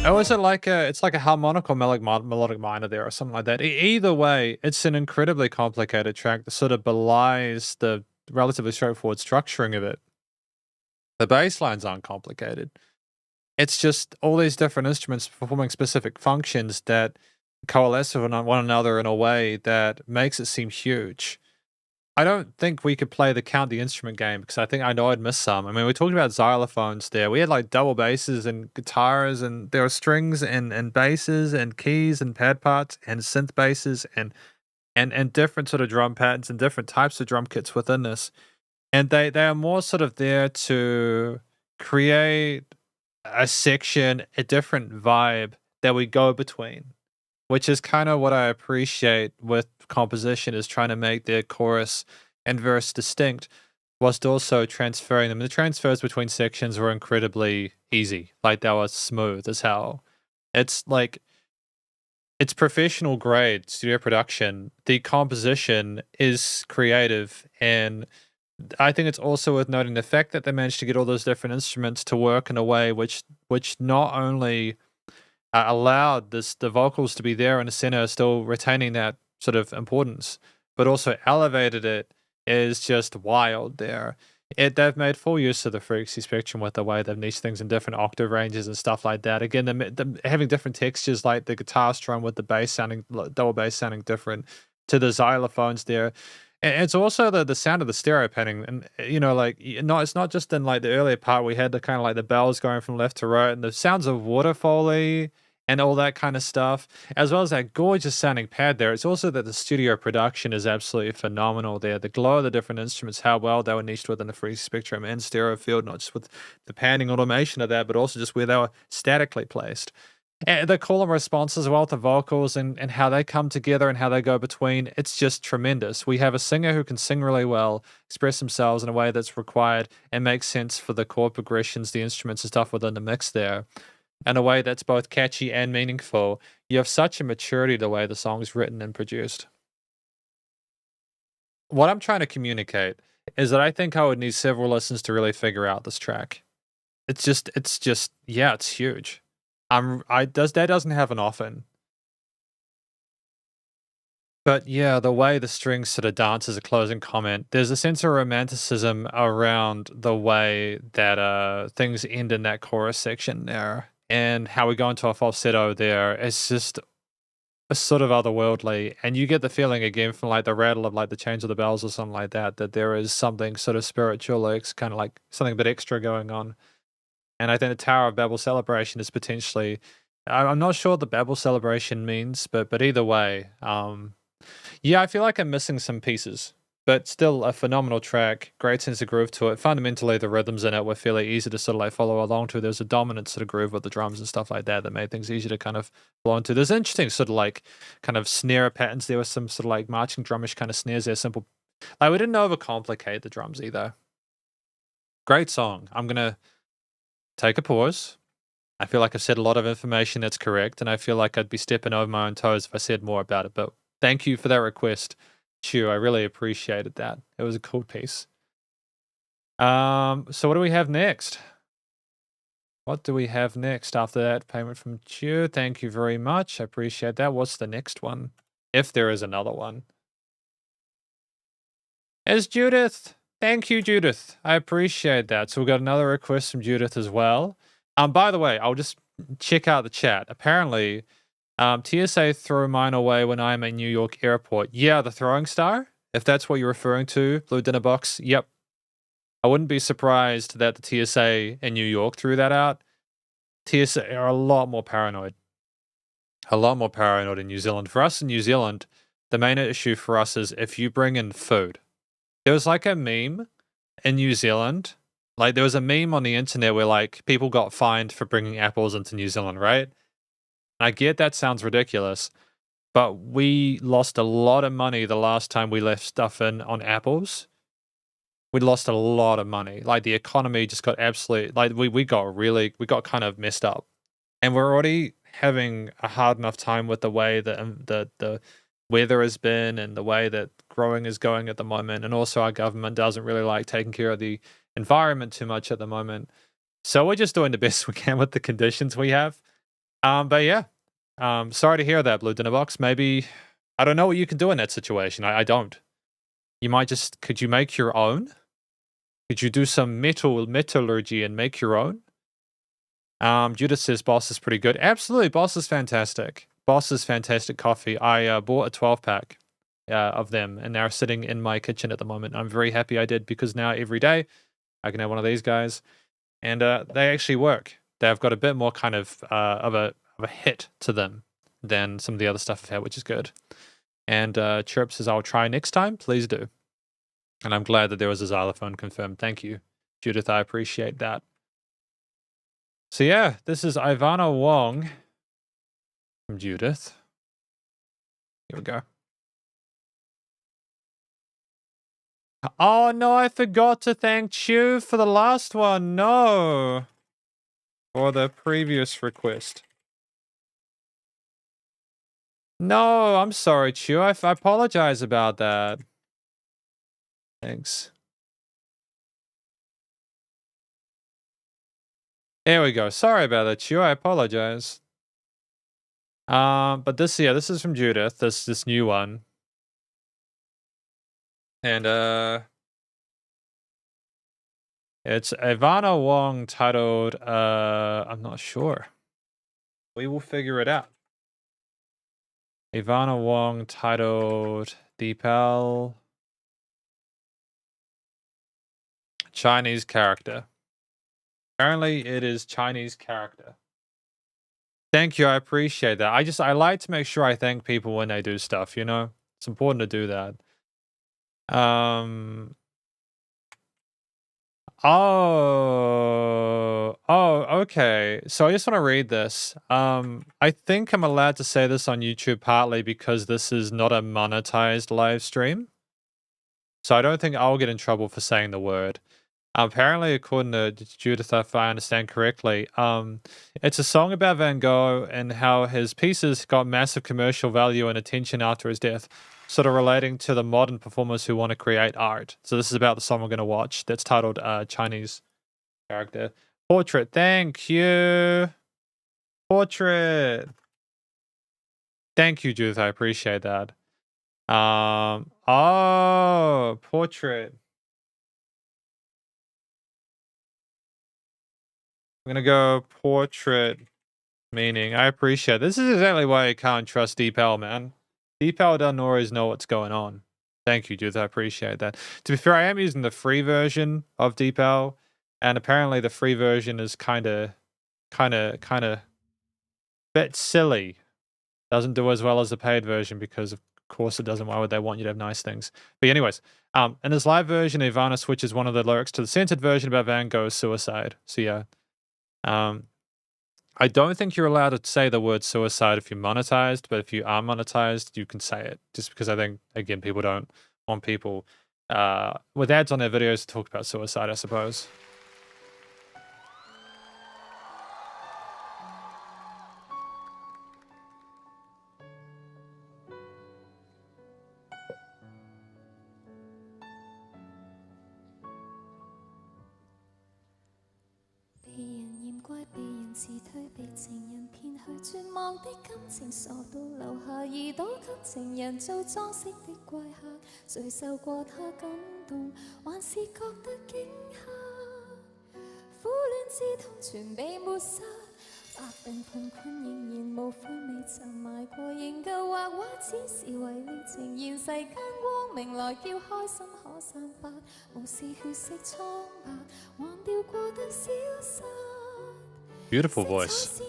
Oh, is it like it's like a harmonic or melodic minor there or something like that? Either way, it's an incredibly complicated track that sort of belies the relatively straightforward structuring of it. The bass lines aren't complicated. It's just all these different instruments performing specific functions that coalesce with one another in a way that makes it seem huge. I don't think we could play the count the instrument game because I know I'd miss some. I mean, we talked about xylophones there. We had like double basses and guitars, and there were strings and basses and keys and pad parts and synth basses and different sort of drum patterns and different types of drum kits within this. And they are more sort of there to create a section, a different vibe that we go between, which is kind of what I appreciate with composition, is trying to make their chorus and verse distinct whilst also transferring them. The transfers between sections were incredibly easy. Like they were smooth as hell. It's like, it's professional grade studio production. The composition is creative, and I think it's also worth noting the fact that they managed to get all those different instruments to work in a way which not only allowed the vocals to be there in the center, still retaining that sort of importance, but also elevated it, is just wild there. They've made full use of the frequency spectrum with the way they've niched things in different octave ranges and stuff like that. Again, having different textures, like the guitar strum with the bass sounding, double bass sounding different to the xylophones there. And it's also the sound of the stereo panning, and like it's not just in like the earlier part we had the kind of like the bells going from left to right, and the sounds of water foley and all that kind of stuff, as well as that gorgeous sounding pad there. It's also that the studio production is absolutely phenomenal there. The glow of the different instruments, how well they were niched within the free spectrum and stereo field, not just with the panning automation of that, but also just where they were statically placed. And the call and response as well to vocals and how they come together and how they go between, it's just tremendous. We have a singer who can sing really well, express themselves in a way that's required and makes sense for the chord progressions, the instruments and stuff within the mix there, in a way that's both catchy and meaningful. You have such a maturity the way the song's written and produced. What I'm trying to communicate is that I think I would need several listens to really figure out this track. It's just, yeah, it's huge. That doesn't happen often. But yeah, the way the strings sort of dance as a closing comment, there's a sense of romanticism around the way that things end in that chorus section there, and how we go into a falsetto there. It's just a sort of otherworldly, and you get the feeling again from like the rattle of like the change of the bells or something like that, that there is something sort of spiritual, like kind of like something a bit extra going on. And I think the Tower of Babel celebration is potentially. I'm not sure what the Babel celebration means, but either way, yeah, I feel like I'm missing some pieces, but still a phenomenal track. Great sense of groove to it. Fundamentally, the rhythms in it were fairly easy to sort of like follow along to. There's a dominant sort of groove with the drums and stuff like that that made things easy to kind of flow into. There's interesting sort of like kind of snare patterns. There was some sort of like marching drumish kind of snares there. Simple. Like we didn't overcomplicate the drums either. Great song. I'm gonna take a pause. I feel like I've said a lot of information that's correct, and I feel like I'd be stepping over my own toes if I said more about it. But thank you for that request, Chew. I really appreciated that. It was a cool piece. So what do we have next? What do we have next after that payment from Chew? Thank you very much. I appreciate that. What's the next one? If there is another one. It's Judith. Thank you, Judith. I appreciate that. So we got another request from Judith as well. By the way, I'll just check out the chat. Apparently, TSA threw mine away when I'm at New York airport. Yeah, the throwing star, if that's what you're referring to, Blue Dinner Box. Yep. I wouldn't be surprised that the TSA in New York threw that out. TSA are a lot more paranoid. A lot more paranoid in New Zealand. For us in New Zealand, the main issue for us is if you bring in food. There was like a meme in New Zealand. Like there was a meme on the internet where like people got fined for bringing apples into New Zealand, right? I get that sounds ridiculous, but we lost a lot of money the last time we left stuff in on apples. We lost a lot of money. Like the economy just got absolutely like we got kind of messed up. And we're already having a hard enough time with the way that the weather has been and the way that growing is going at the moment. And also our government doesn't really like taking care of the environment too much at the moment. So we're just doing the best we can with the conditions we have. But yeah, sorry to hear that, Blue Dinner Box. Maybe, I don't know what you can do in that situation. I don't. You might just, could you make your own? Could you do some metallurgy and make your own? Judith says Boss is pretty good. Absolutely, Boss is fantastic. Boss is fantastic coffee. I bought a 12-pack of them, and they're sitting in my kitchen at the moment. I'm very happy I did, because now every day I can have one of these guys, and they actually work. They've got a bit more kind of a hit to them than some of the other stuff I've had, which is good. And Chirp says, I'll try next time. Please do. And I'm glad that there was a xylophone confirmed. Thank you, Judith. I appreciate that. So yeah, this is Ivana Wong from Judith. Here we go. Oh no, I forgot to thank Chew for the last one. No. For the previous request. No, I'm sorry, Chew. I apologize about that. Thanks. There we go. Sorry about that, Chew. I apologize. But this is from Judith. This new one. And it's Ivana Wong titled I'm not sure. We will figure it out. Ivana Wong titled Deepal Chinese character. Apparently it is Chinese character. Thank you, I appreciate that. I like to make sure I thank people when they do stuff, you know? It's important to do that. Okay. So I just want to read this. I think I'm allowed to say this on YouTube partly because this is not a monetized live stream. So I don't think I'll get in trouble for saying the word. Apparently, according to Judith, if I understand correctly, it's a song about Van Gogh and how his pieces got massive commercial value and attention after his death, sort of relating to the modern performers who want to create art. So this is about the song we're going to watch. That's titled Chinese Character Portrait. Thank you. Portrait. Thank you, Judith. I appreciate that. Portrait. I'm gonna go portrait meaning. I appreciate it. This is exactly why I can't trust DeepL, man. DeepL doesn't always know what's going on. Thank you, Judith. I appreciate that. To be fair, I am using the free version of DeepL, and apparently the free version is kind of bit silly. Doesn't do as well as the paid version because of course it doesn't. Why would they want you to have nice things? But anyways, in this live version, Ivana switches one of the lyrics to the censored version about Van Gogh's suicide. So yeah. I don't think you're allowed to say the word suicide if you're monetized, but if you are monetized, you can say it. Just because I think, again, people don't want people with ads on their videos to talk about suicide, I suppose. Beautiful voice.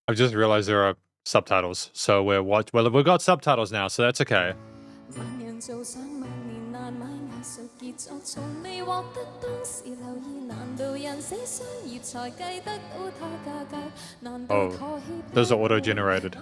I've just realized there are subtitles, so we've got subtitles now, so that's okay. Oh, those are auto-generated.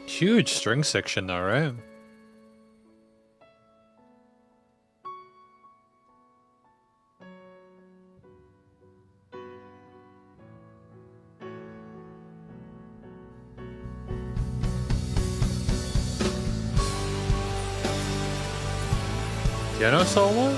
Huge string section though, right? Piano solo?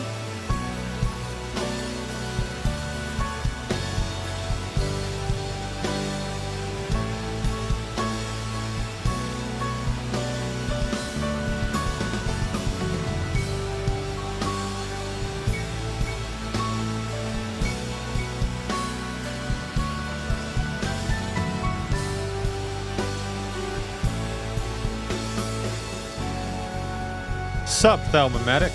Sup, Thelma-matic?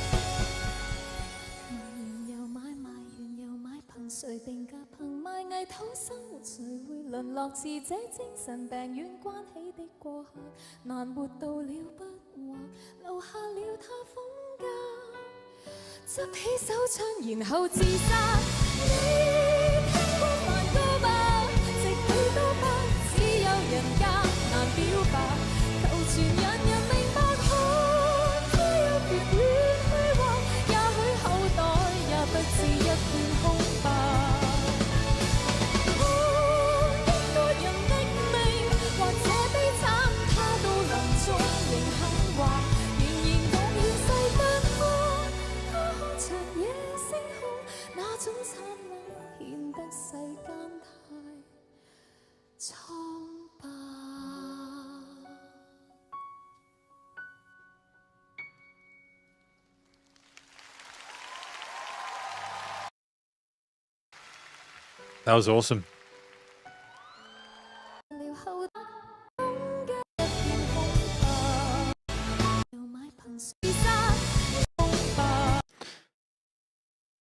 That was awesome.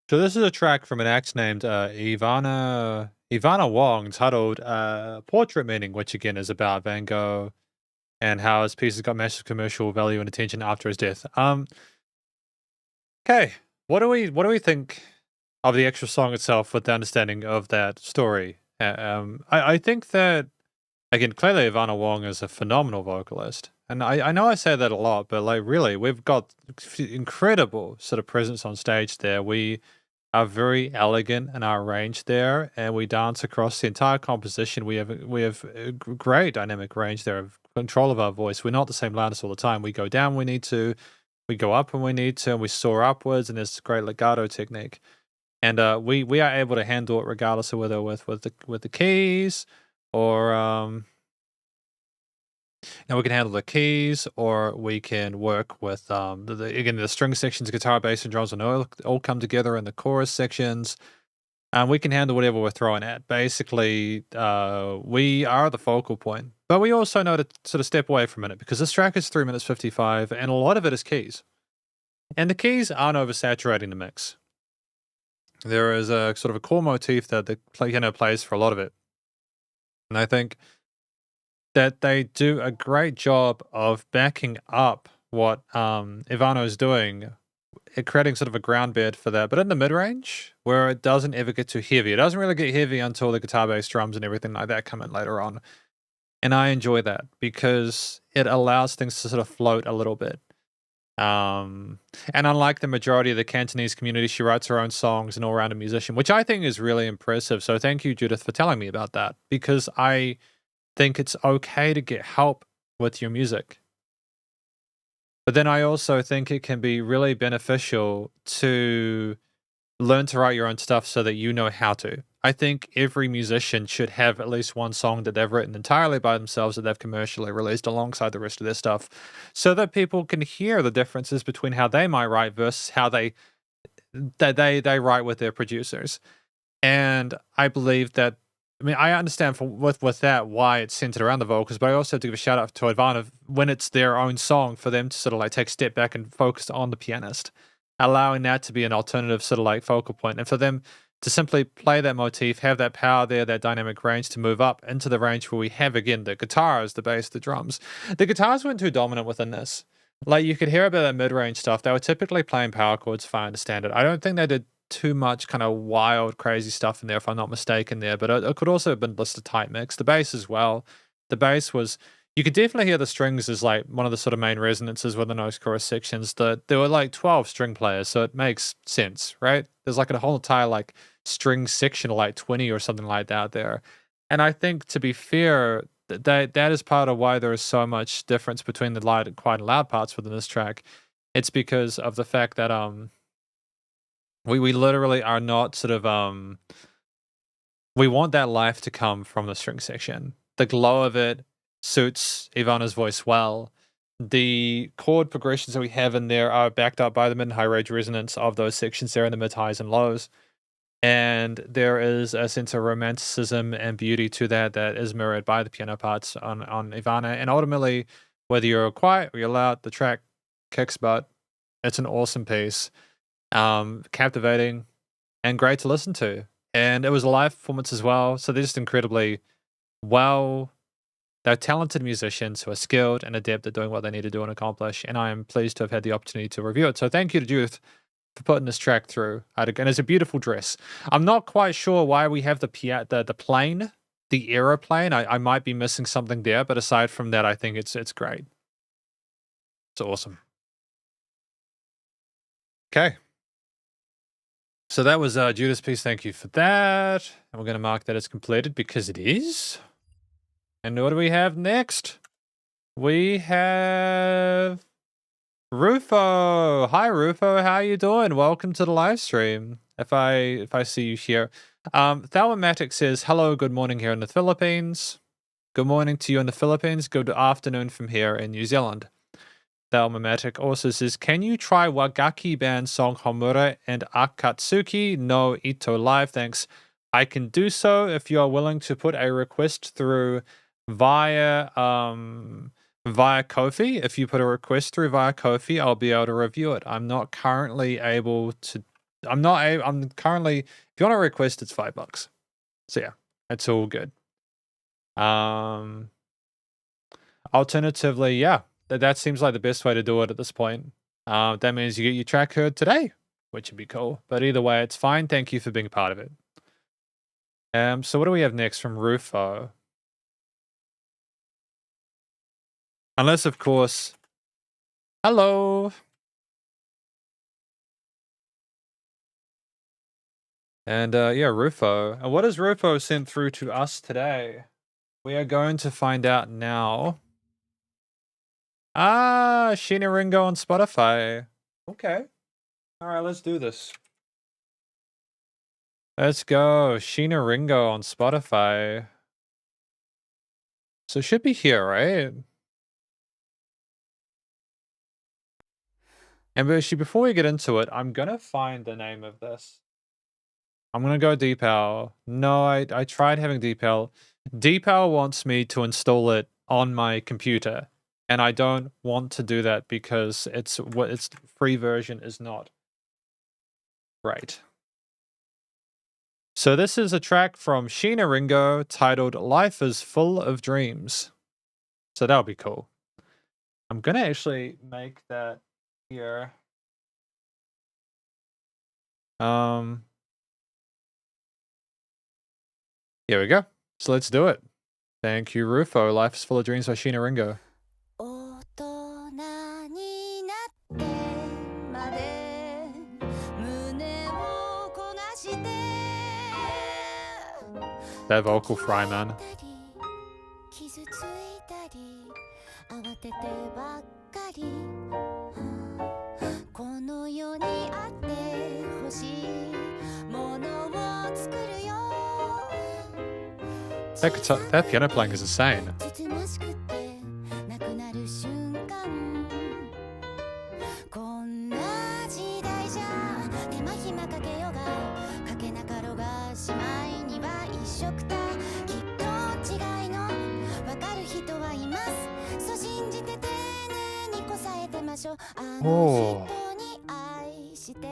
So this is a track from an act named Ivana Wong titled Portrait Meaning, which again is about Van Gogh and how his pieces got massive commercial value and attention after his death. Okay, what do we think of the actual song itself with the understanding of that story? I think that again, clearly Ivana Wong is a phenomenal vocalist, and I know I say that a lot, but like really, we've got incredible sort of presence on stage there. We are very elegant in our range there, and we dance across the entire composition. We have a great dynamic range there of control of our voice. We're not the same loudness all the time. We go down when we need to, we go up when we need to, and we soar upwards. And there's great legato technique, and we are able to handle it regardless of whether with the keys or and we can handle the keys, or we can work with again the string sections, guitar, bass, and drums, and all come together in the chorus sections. And we can handle whatever we're throwing at. Basically, we are the focal point, but we also know to sort of step away from it because this track is 3 minutes 55, and a lot of it is keys, and the keys aren't oversaturating the mix. There is a sort of a core motif that the piano plays for a lot of it, and I think that they do a great job of backing up what Ivano is doing, creating sort of a ground bed for that, but in the mid-range, where it doesn't ever get too heavy. It doesn't really get heavy until the guitar, bass, drums, and everything like that come in later on. And I enjoy that because it allows things to sort of float a little bit. And unlike the majority of the Cantonese community, she writes her own songs and all-round a musician, which I think is really impressive. So thank you, Judith, for telling me about that, because I think it's okay to get help with your music. But then I also think it can be really beneficial to learn to write your own stuff so that you know how to. I think every musician should have at least one song that they've written entirely by themselves that they've commercially released alongside the rest of their stuff, so that people can hear the differences between how they might write versus how they write with their producers. And I believe that, I mean, I understand with that why it's centered around the vocals, but I also have to give a shout out to Ivana when it's their own song, for them to sort of like take a step back and focus on the pianist, allowing that to be an alternative sort of like focal point, and for them to simply play that motif, have that power there, that dynamic range to move up into the range where we have again the guitars, the bass, the drums. The guitars weren't too dominant within this. Like you could hear about that mid-range stuff. They were typically playing power chords, if I understand it. I don't think they did too much kind of wild, crazy stuff in there, if I'm not mistaken there, but it could also have been just a tight mix. The bass as well. The bass was, you could definitely hear the strings as like one of the sort of main resonances within those chorus sections. There were like 12 string players, so it makes sense, right? There's like a whole entire like string section of like 20 or something like that there. And I think, to be fair, that is part of why there is so much difference between the light and quiet and loud parts within this track. It's because of the fact that we literally are not sort of we want that life to come from the string section. The glow of it suits Ivana's voice well. The chord progressions that we have in there are backed up by the mid and high range resonance of those sections there in the mid, highs, and lows. And there is a sense of romanticism and beauty to that is mirrored by the piano parts on Ivana. And ultimately, whether you're quiet or you're loud, the track kicks butt. It's an awesome piece. Captivating and great to listen to. And it was a live performance as well. So they're just incredibly well. They're talented musicians who are skilled and adept at doing what they need to do and accomplish. And I am pleased to have had the opportunity to review it. So thank you to Judith for putting this track through. And it's a beautiful dress. I'm not quite sure why we have the plane, the aeroplane. I might be missing something there, but aside from that, I think it's great. It's awesome. Okay. So that was Judith's piece. Thank you for that. And we're going to mark that as completed because it is. And what do we have next? We have Rufo. Hi, Rufo. How you doing? Welcome to the live stream. If I see you here. Thalamatic says, hello, good morning here in the Philippines. Good morning to you in the Philippines. Good afternoon from here in New Zealand. Thalamatic also says, can you try Wagaki band song Homura and Akatsuki no Ito live? Thanks. I can do so if you are willing to put a request through via Ko-fi. If you put a request through via Ko-fi, I'll be able to review it. I'm not currently able to. I'm currently. If you want to request, it's $5. So yeah, it's all good. Alternatively, yeah, that seems like the best way to do it at this point. That means you get your track heard today, which would be cool. But either way, it's fine. Thank you for being a part of it. So what do we have next from Rufo? Unless, of course, hello. And yeah, Rufo. And what has Rufo sent through to us today? We are going to find out now. Sheena Ringo on Spotify. Okay. All right, let's do this. Let's go. Sheena Ringo on Spotify. So it should be here, right? And actually, before we get into it, I'm going to find the name of this. I'm going to go DeepL. No, I tried having DeepL. DeepL wants me to install it on my computer. And I don't want to do that because its free version is not right. So this is a track from Sheena Ringo titled Life is Full of Dreams. So that'll be cool. I'm going to actually make that here. Here we go. So let's do it. Thank you, Rufo. Life is Full of Dreams by Sheena Ringo. 大人になってまで胸を焦がして That vocal fry, man. 傷ついたり慌ててばっかりこの世にあってほしいものを作るよ That piano playing is insane. つつましくてなくなる瞬間こんな時代じゃ手間暇かけよがかけなかろがしまいには一緒くたきっと違いのわかる人はいますそう信じて丁寧にこさえてましょうあの人に愛して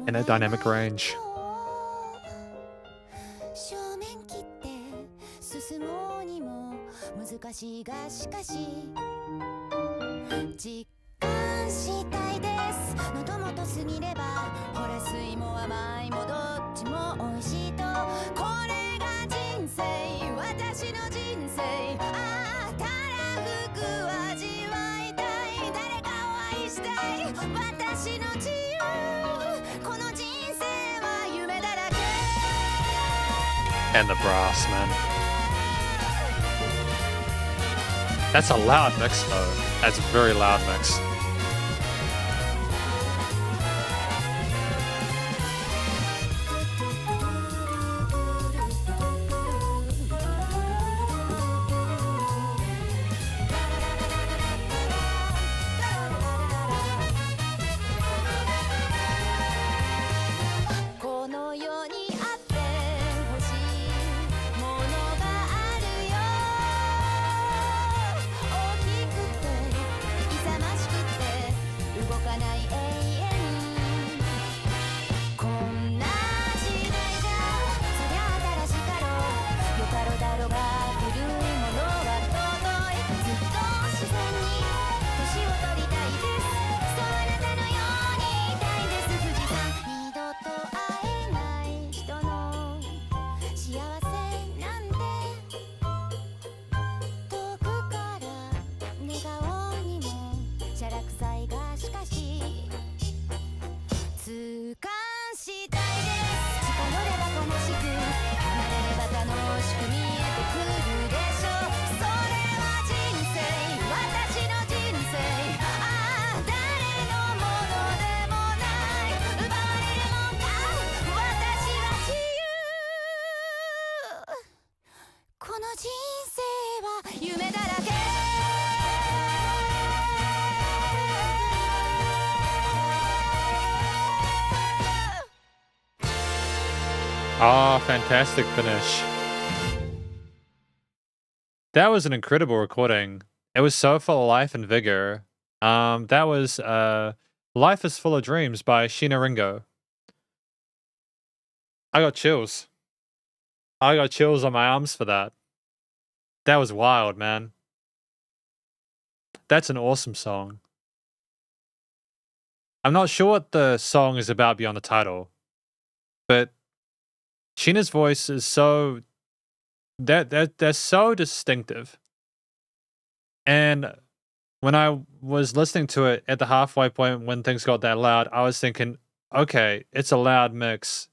In a dynamic range. 正面切って進もうにも難しいがしかし実感したいです喉元過ぎればほら酸いも甘いもどっちも美味しいとこれが人生私の人生ああたらふく味わいたい誰かを愛したい私の自由この人生は夢だらけ And the brass, man. That's a loud mix, though. That's a very loud mix. Oh, fantastic finish. That was an incredible recording. It was so full of life and vigor. That was Life is Full of Dreams by Sheena Ringo. I got chills. I got chills on my arms for that. That was wild, man. That's an awesome song. I'm not sure what the song is about beyond the title, but Sheena's voice is so they're so distinctive. And when I was listening to it at the halfway point when things got that loud, I was thinking, okay, it's a loud mix.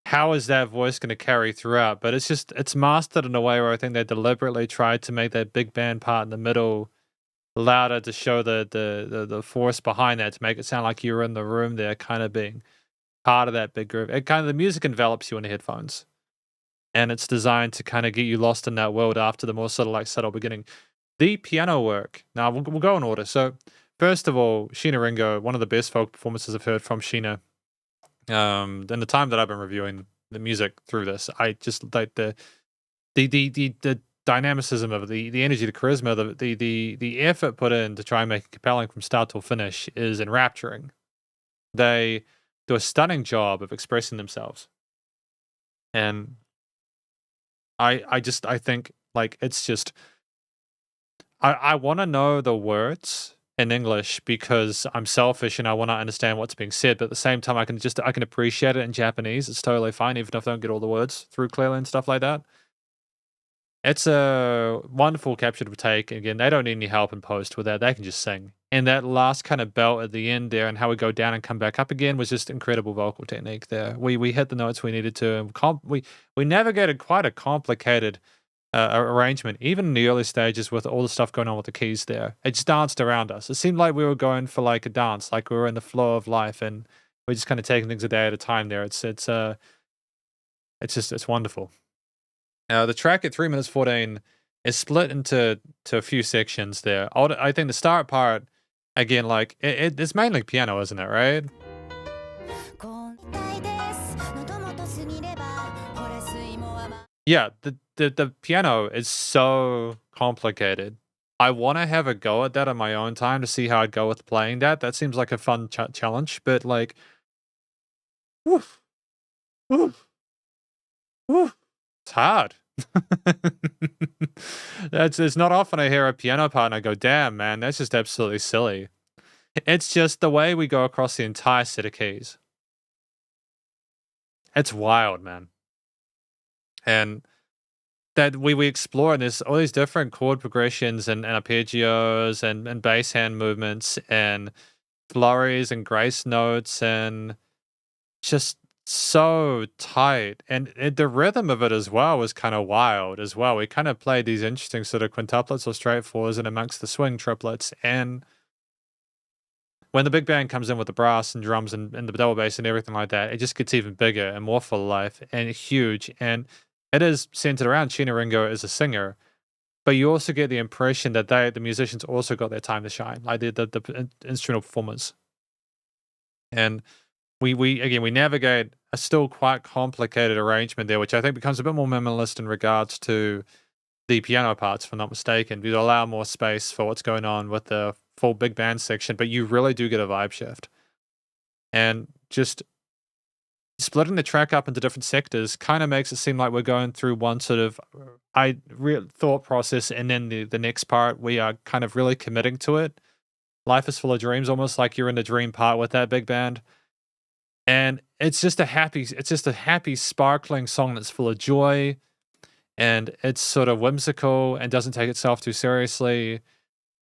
How is that voice going to carry throughout? But it's mastered in a way where I think they deliberately tried to make that big band part in the middle louder to show the force behind that, to make it sound like you were in the room there, kind of being part of that big group. It kind of, the music envelops you in the headphones, and it's designed to kind of get you lost in that world after the more sort of like subtle beginning. The piano work. Now we'll go in order. So first of all, Sheena Ringo, one of the best folk performances I've heard from Sheena. In the time that I've been reviewing the music through this, I just like the dynamicism of it, the energy, the charisma, the effort put in to try and make it compelling from start to finish is enrapturing. They do a stunning job of expressing themselves, and I think like it's just I want to know the words in English because I'm selfish and I want to understand what's being said, but at the same time I can appreciate it in Japanese. It's totally fine, even if I don't get all the words through clearly and stuff like that. It's a wonderful capture to take. Again, they don't need any help in post with that. They can just sing. And that last kind of belt at the end there and how we go down and come back up again was just incredible vocal technique there. We hit the notes we needed to, and we navigated quite a complicated arrangement, even in the early stages with all the stuff going on with the keys there. It just danced around us. It seemed like we were going for like a dance, like we were in the flow of life, and we're just kind of taking things a day at a time there. It's wonderful. The track at 3 minutes 14 is split into a few sections there. I think the start part, again, like it's mainly piano, isn't it? Right? Yeah, the piano is so complicated. I want to have a go at that on my own time to see how I'd go with playing that. That seems like a fun challenge, but like, woof, woof, woof. It's hard. It's not often I hear a piano part and I go, damn, man, that's just absolutely silly. It's just the way we go across the entire set of keys. It's wild, man. And that we explore, and there's all these different chord progressions and arpeggios and bass hand movements and flurries and grace notes and just so tight. And the rhythm of it as well was kind of wild as well. We kind of played these interesting sort of quintuplets or straight fours and amongst the swing triplets. And when the big band comes in with the brass and drums and the double bass and everything like that, it just gets even bigger and more full of life and huge. And it is centered around Sheena Ringo as a singer, but you also get the impression that the musicians also got their time to shine, like the instrumental performers. And we navigate a still quite complicated arrangement there, which I think becomes a bit more minimalist in regards to the piano parts, if I'm not mistaken, to allow more space for what's going on with the full big band section, but you really do get a vibe shift. And just splitting the track up into different sectors kind of makes it seem like we're going through one sort of thought process, and then the next part we are kind of really committing to it. Life is Full of Dreams, almost like you're in the dream part with that big band. And it's just a happy, sparkling song that's full of joy, and it's sort of whimsical and doesn't take itself too seriously.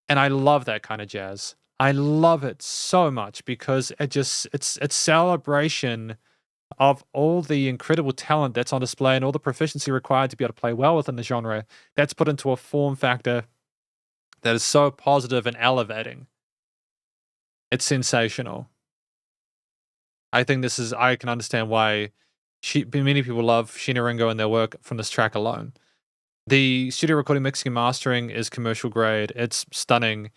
And I love that kind of jazz. I love it so much because it's celebration of all the incredible talent that's on display and all the proficiency required to be able to play well within the genre. That's put into a form factor that is so positive and elevating. It's sensational. I think I can understand why many people love Sheena Ringo and their work from this track alone. The studio recording, mixing, and mastering is commercial grade. It's stunning.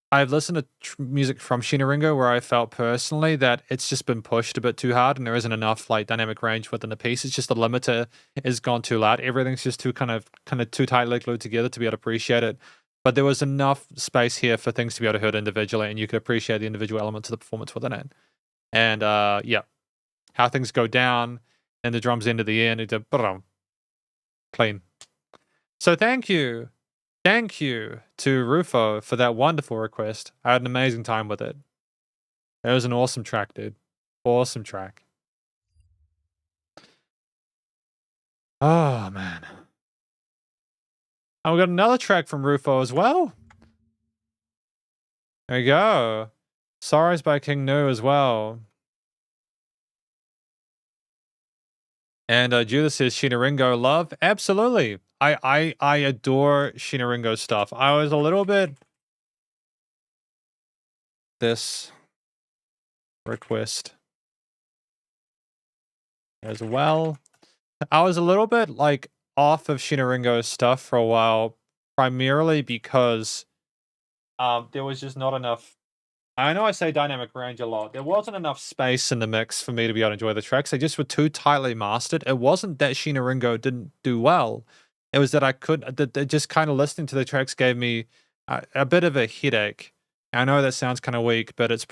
I've listened to music from Shinaringo where I felt personally that it's just been pushed a bit too hard and there isn't enough like dynamic range within the piece. It's just the limiter is gone too loud. Everything's just too kind of too tightly glued together to be able to appreciate it. But there was enough space here for things to be able to heard individually, and you could appreciate the individual elements of the performance within it. And yeah, how things go down and the drums into the end, it's clean. So thank you to Rufo for that wonderful request. I had an amazing time with it. It was an awesome track, dude. Awesome track. Oh, man. And we got another track from Rufo as well. There you go. Sorrows by King Nu as well. And Judas says Shinaringo love. Absolutely. I adore Shinaringo stuff. I was a little bit this request as well. I was a little bit like off of Shinaringo's stuff for a while, primarily because there was just not enough. I know I say dynamic range a lot. There wasn't enough space in the mix for me to be able to enjoy the tracks. They just were too tightly mastered. It wasn't that Shinaringo didn't do well. It was that I just kind of listening to the tracks gave me a bit of a headache. I know that sounds kind of weak, but it's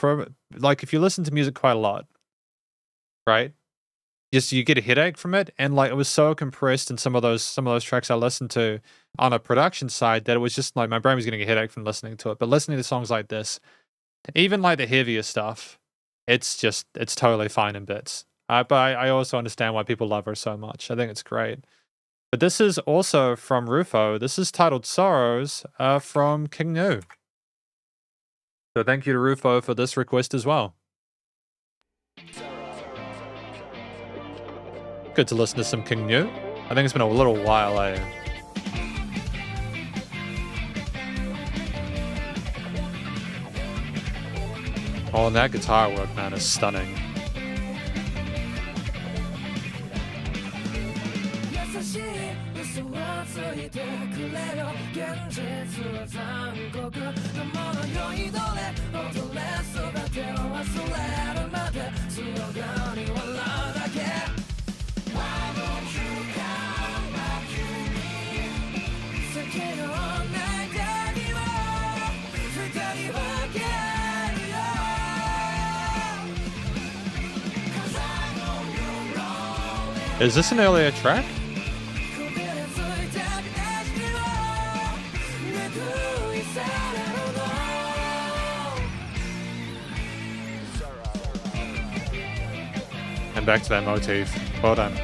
like if you listen to music quite a lot, right? Just you get a headache from it, and like it was so compressed in some of those tracks I listened to on a production side that it was just like my brain was getting a headache from listening to it. But listening to songs like this, even like the heavier stuff, it's totally fine in bits. But I also understand why people love her so much. I think it's great. But this is also from Rufo. This is titled Sorrows from King Nu. So thank you to Rufo for this request as well. Good to listen to some King Nu. I think it's been a little while. Oh, and that guitar work, man, is stunning. Is this an earlier track? And back to that motif. Well done.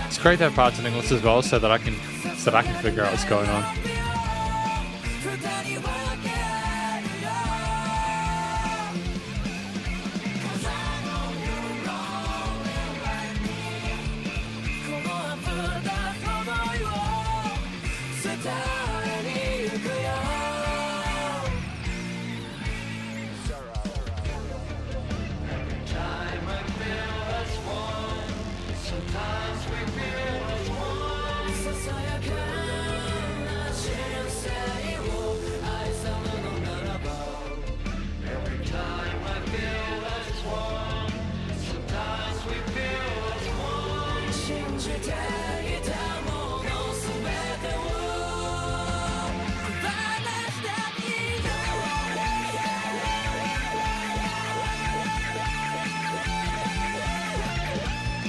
It's great to have parts in English as well, so that I can figure out what's going on.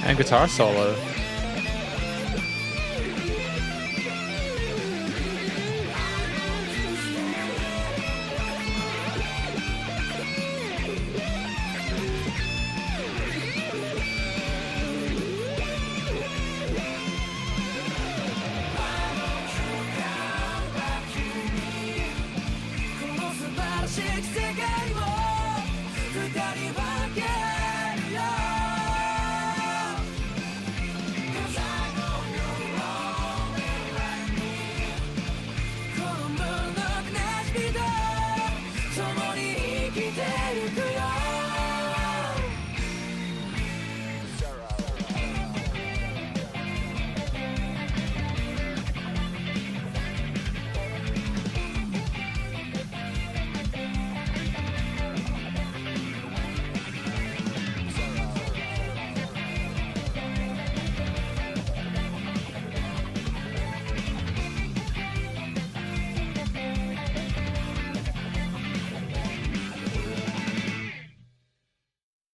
And guitar solo.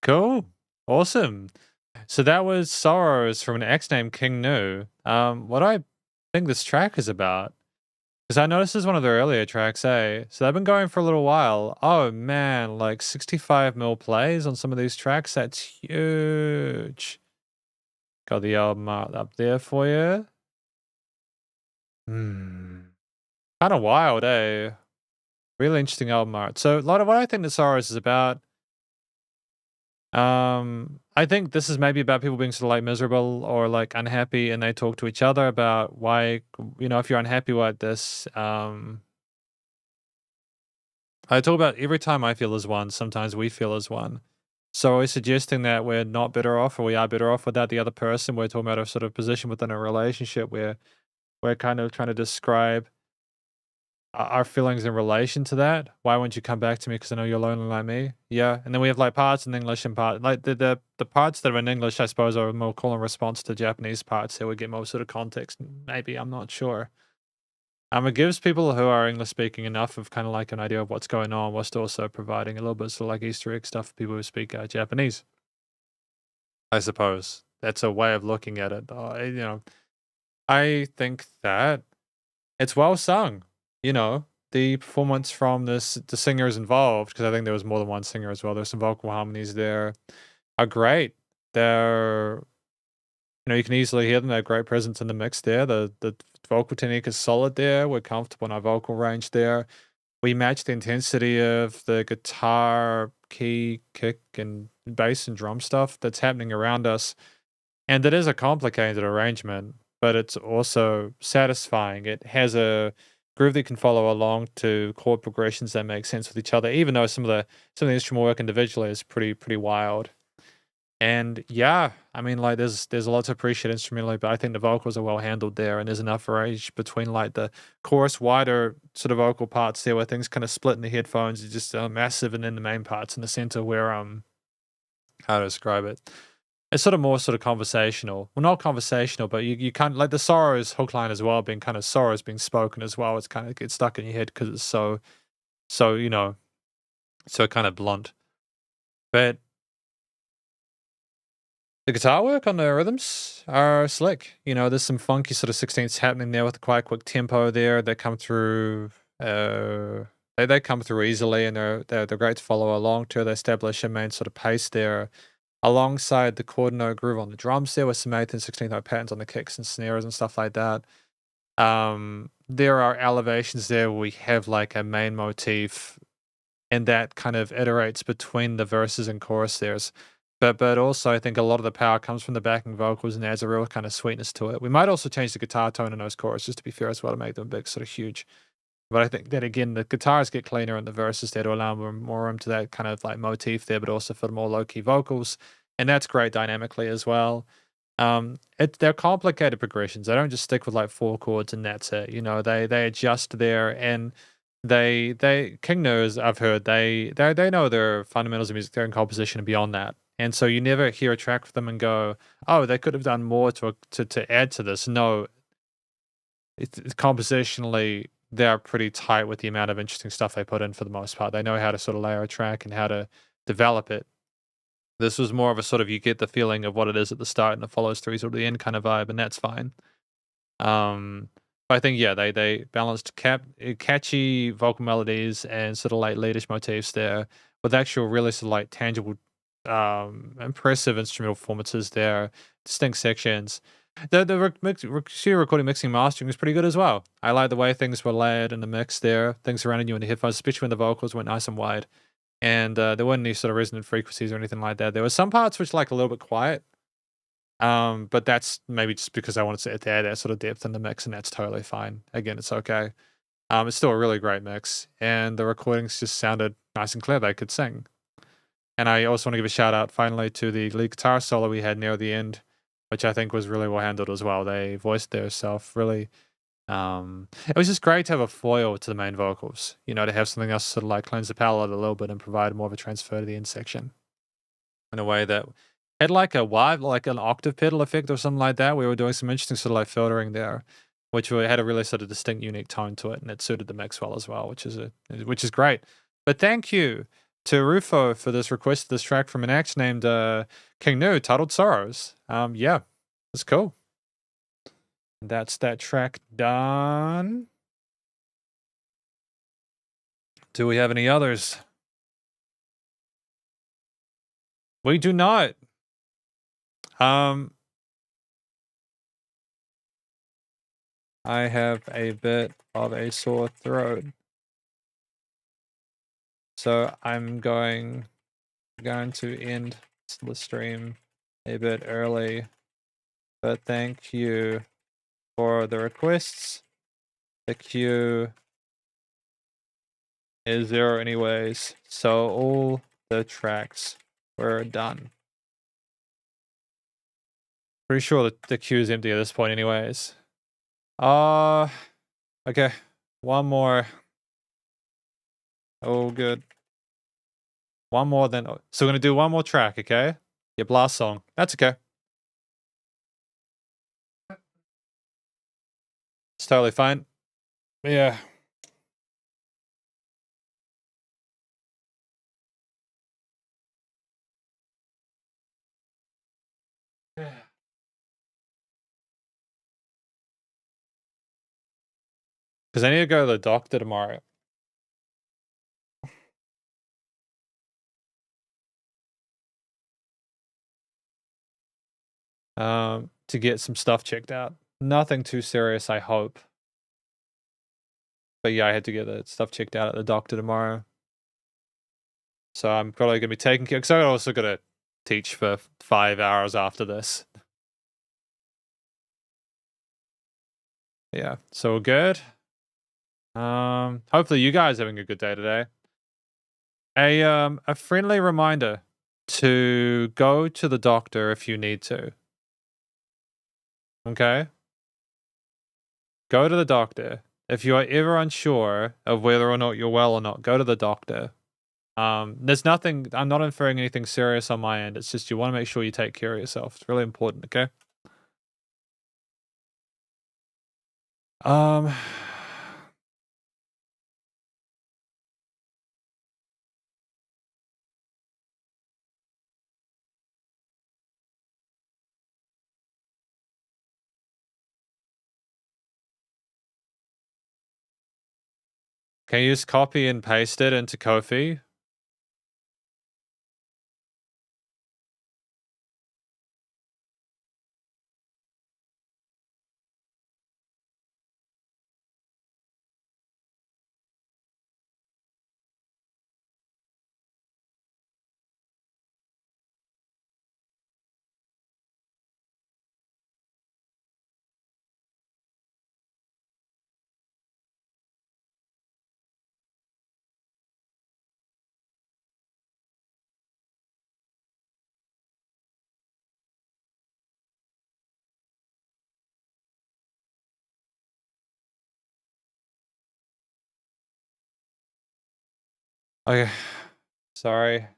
Cool. Awesome. So that was Sorrows from an ex named King Nu. What do I think this track is about? Because I noticed this is one of the earlier tracks, eh? So they've been going for a little while. Oh man, like 65 mil plays on some of these tracks. That's huge. Got the album art up there for you. Kind of wild, eh? Really interesting album art. So a lot of what I think the Sorrows is about. I think this is maybe about people being sort of like miserable or like unhappy, and they talk to each other about why, if you're unhappy about this, I talk about every time I feel as one, sometimes we feel as one. So we're suggesting that we're not better off, or we are better off without the other person. We're talking about a sort of position within a relationship where we're kind of trying to describe our feelings in relation to that. Why won't you come back to me? Because I know you're lonely like me. Yeah, and then we have like parts in English and part like the parts that are in English, I suppose, are more cool in response to Japanese parts. So we get more sort of context. Maybe I'm not sure. It gives people who are English speaking enough of kind of like an idea of what's going on, whilst also providing a little bit sort of like Easter egg stuff for people who speak Japanese. I suppose that's a way of looking at it. I think that it's well sung. The performance from the singers involved, because I think there was more than one singer as well. There's some vocal harmonies there, are great. They're, you can easily hear them. They have great presence in the mix there. The vocal technique is solid there. We're comfortable in our vocal range there. We match the intensity of the guitar, key, kick, and bass and drum stuff that's happening around us. And it is a complicated arrangement, but it's also satisfying. It has a groove that can follow along to chord progressions that make sense with each other, even though some of the instrumental work individually is pretty wild. And yeah, I mean, like there's a lot to appreciate instrumentally, but I think the vocals are well handled there, and there's enough range between like the chorus, wider sort of vocal parts there where things kind of split in the headphones, it's just massive, and then the main parts in the center where how to describe it? It's sort of more sort of conversational. Well, not conversational, but you kind of like the Sorrows hook line as well, being kind of sorrows being spoken as well. It's kind of gets stuck in your head because it's so so kind of blunt. But the guitar work on the rhythms are slick. There's some funky sort of 16ths happening there with quite quick tempo there. They come through. They come through easily, and they're great to follow along to. They establish a main sort of pace there, alongside the chord note groove on the drums there, with some 8th and 16th note patterns on the kicks and snares and stuff like that. There are elevations there where we have like a main motif, and that kind of iterates between the verses and chorus there. But also I think a lot of the power comes from the backing vocals and adds a real kind of sweetness to it. We might also change the guitar tone in those choruses, just to be fair as well, to make them big, sort of huge. But I think that again, the guitars get cleaner in the verses there to allow more room to that kind of like motif there, but also for the more low key vocals, and that's great dynamically as well. They're complicated progressions. They don't just stick with like 4 chords and that's it. They adjust there, and they King knows, I've heard they know their fundamentals of music, their composition, and beyond that. And so you never hear a track from them and go, oh, they could have done more to add to this. No, it's compositionally, they're pretty tight with the amount of interesting stuff they put in for the most part. They know how to sort of layer a track and how to develop it. This was more of a sort of, you get the feeling of what it is at the start and it follows through sort of the end kind of vibe, and that's fine. I think, yeah, they balanced catchy vocal melodies and sort of like leadish motifs there with actual really sort of like tangible, impressive instrumental performances there, distinct sections. The studio recording, mixing, mastering was pretty good as well. I like the way things were layered in the mix there, things surrounding you in the headphones, especially when the vocals went nice and wide. And there weren't any sort of resonant frequencies or anything like that. There were some parts which like a little bit quiet, but that's maybe just because I wanted to add that sort of depth in the mix, and that's totally fine. Again, it's okay. It's still a really great mix, and the recordings just sounded nice and clear. They could sing. And I also want to give a shout out finally to the lead guitar solo we had near the end, which I think was really well handled as well. They voiced their self really. It was just great to have a foil to the main vocals, to have something else sort of like cleanse the palette a little bit and provide more of a transfer to the end section in a way that had like like an octave pedal effect or something like that. We were doing some interesting sort of like filtering there, which had a really sort of distinct, unique tone to it, and it suited the mix well as well, which is great. But thank you to Rufo for this request, this track from an act named King Nu, titled Sorrows. Yeah, it's cool. That's that track done. Do we have any others? We do not. I have a bit of a sore throat, so I'm going to end the stream a bit early. But thank you for the requests. The queue is 0 anyways, so all the tracks were done. Pretty sure that the queue is empty at this point anyways. Okay. One more. Oh, good. One more then. So we're gonna do one more track, okay? Your blast song. That's okay. It's totally fine. Yeah. Because I need to go to the doctor tomorrow. To get some stuff checked out. Nothing too serious, I hope. But yeah, I had to get the stuff checked out at the doctor tomorrow. So I'm probably gonna be taking care, because I also gotta teach for 5 hours after this. Yeah, so we're good. Hopefully you guys are having a good day today. A friendly reminder to go to the doctor if you need to. Okay? Go to the doctor. If you are ever unsure of whether or not you're well or not, go to the doctor. There's nothing, I'm not inferring anything serious on my end. It's just you want to make sure you take care of yourself. It's really important, okay? Can you just copy and paste it into Ko-fi? Okay. Sorry.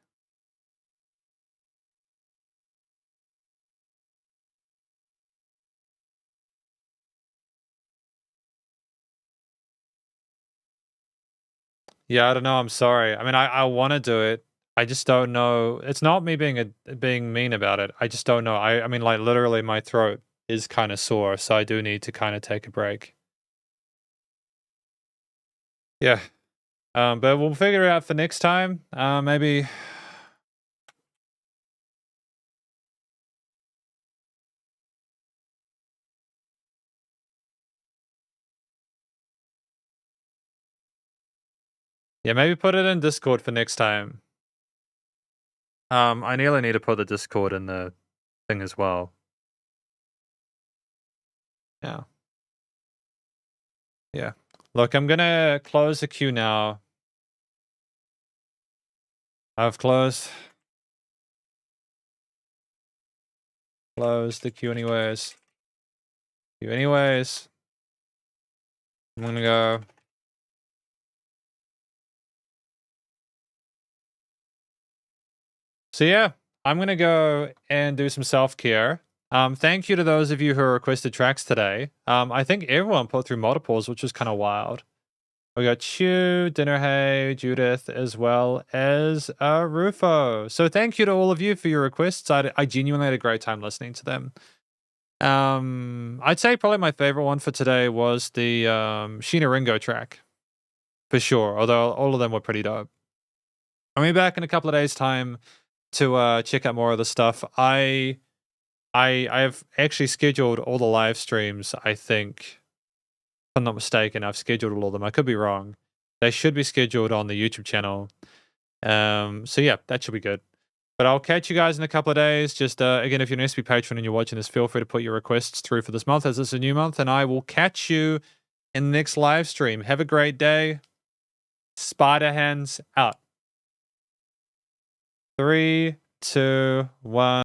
Yeah, I don't know. I'm sorry. I mean, I want to do it. I just don't know. It's not me being mean about it. I just don't know. I mean, like literally, my throat is kind of sore, so I do need to kind of take a break. Yeah. But we'll figure it out for next time. Maybe. Yeah, maybe put it in Discord for next time. I nearly need to put the Discord in the thing as well. Yeah. Yeah. Look, I'm gonna close the queue now. I've closed the queue anyways. I'm gonna go. So yeah, I'm gonna go and do some self-care. Thank you to those of you who requested tracks today. I think everyone put through multiples, which was kind of wild. We got Chew, Dinner Hay, Judith, as well as Rufo. So thank you to all of you for your requests. I genuinely had a great time listening to them. I'd say probably my favorite one for today was the Sheena Ringo track, for sure. Although all of them were pretty dope. I'll be back in a couple of days' time to check out more of the stuff. I have actually scheduled all the live streams. I think, if I'm not mistaken, I've scheduled all of them. I could be wrong. They should be scheduled on the YouTube channel. So yeah, that should be good. But I'll catch you guys in a couple of days. Just again, if you're an SB patron and you're watching this, feel free to put your requests through for this month, as it's a new month, and I will catch you in the next live stream. Have a great day. Spiderhands out. 3, 2, 1.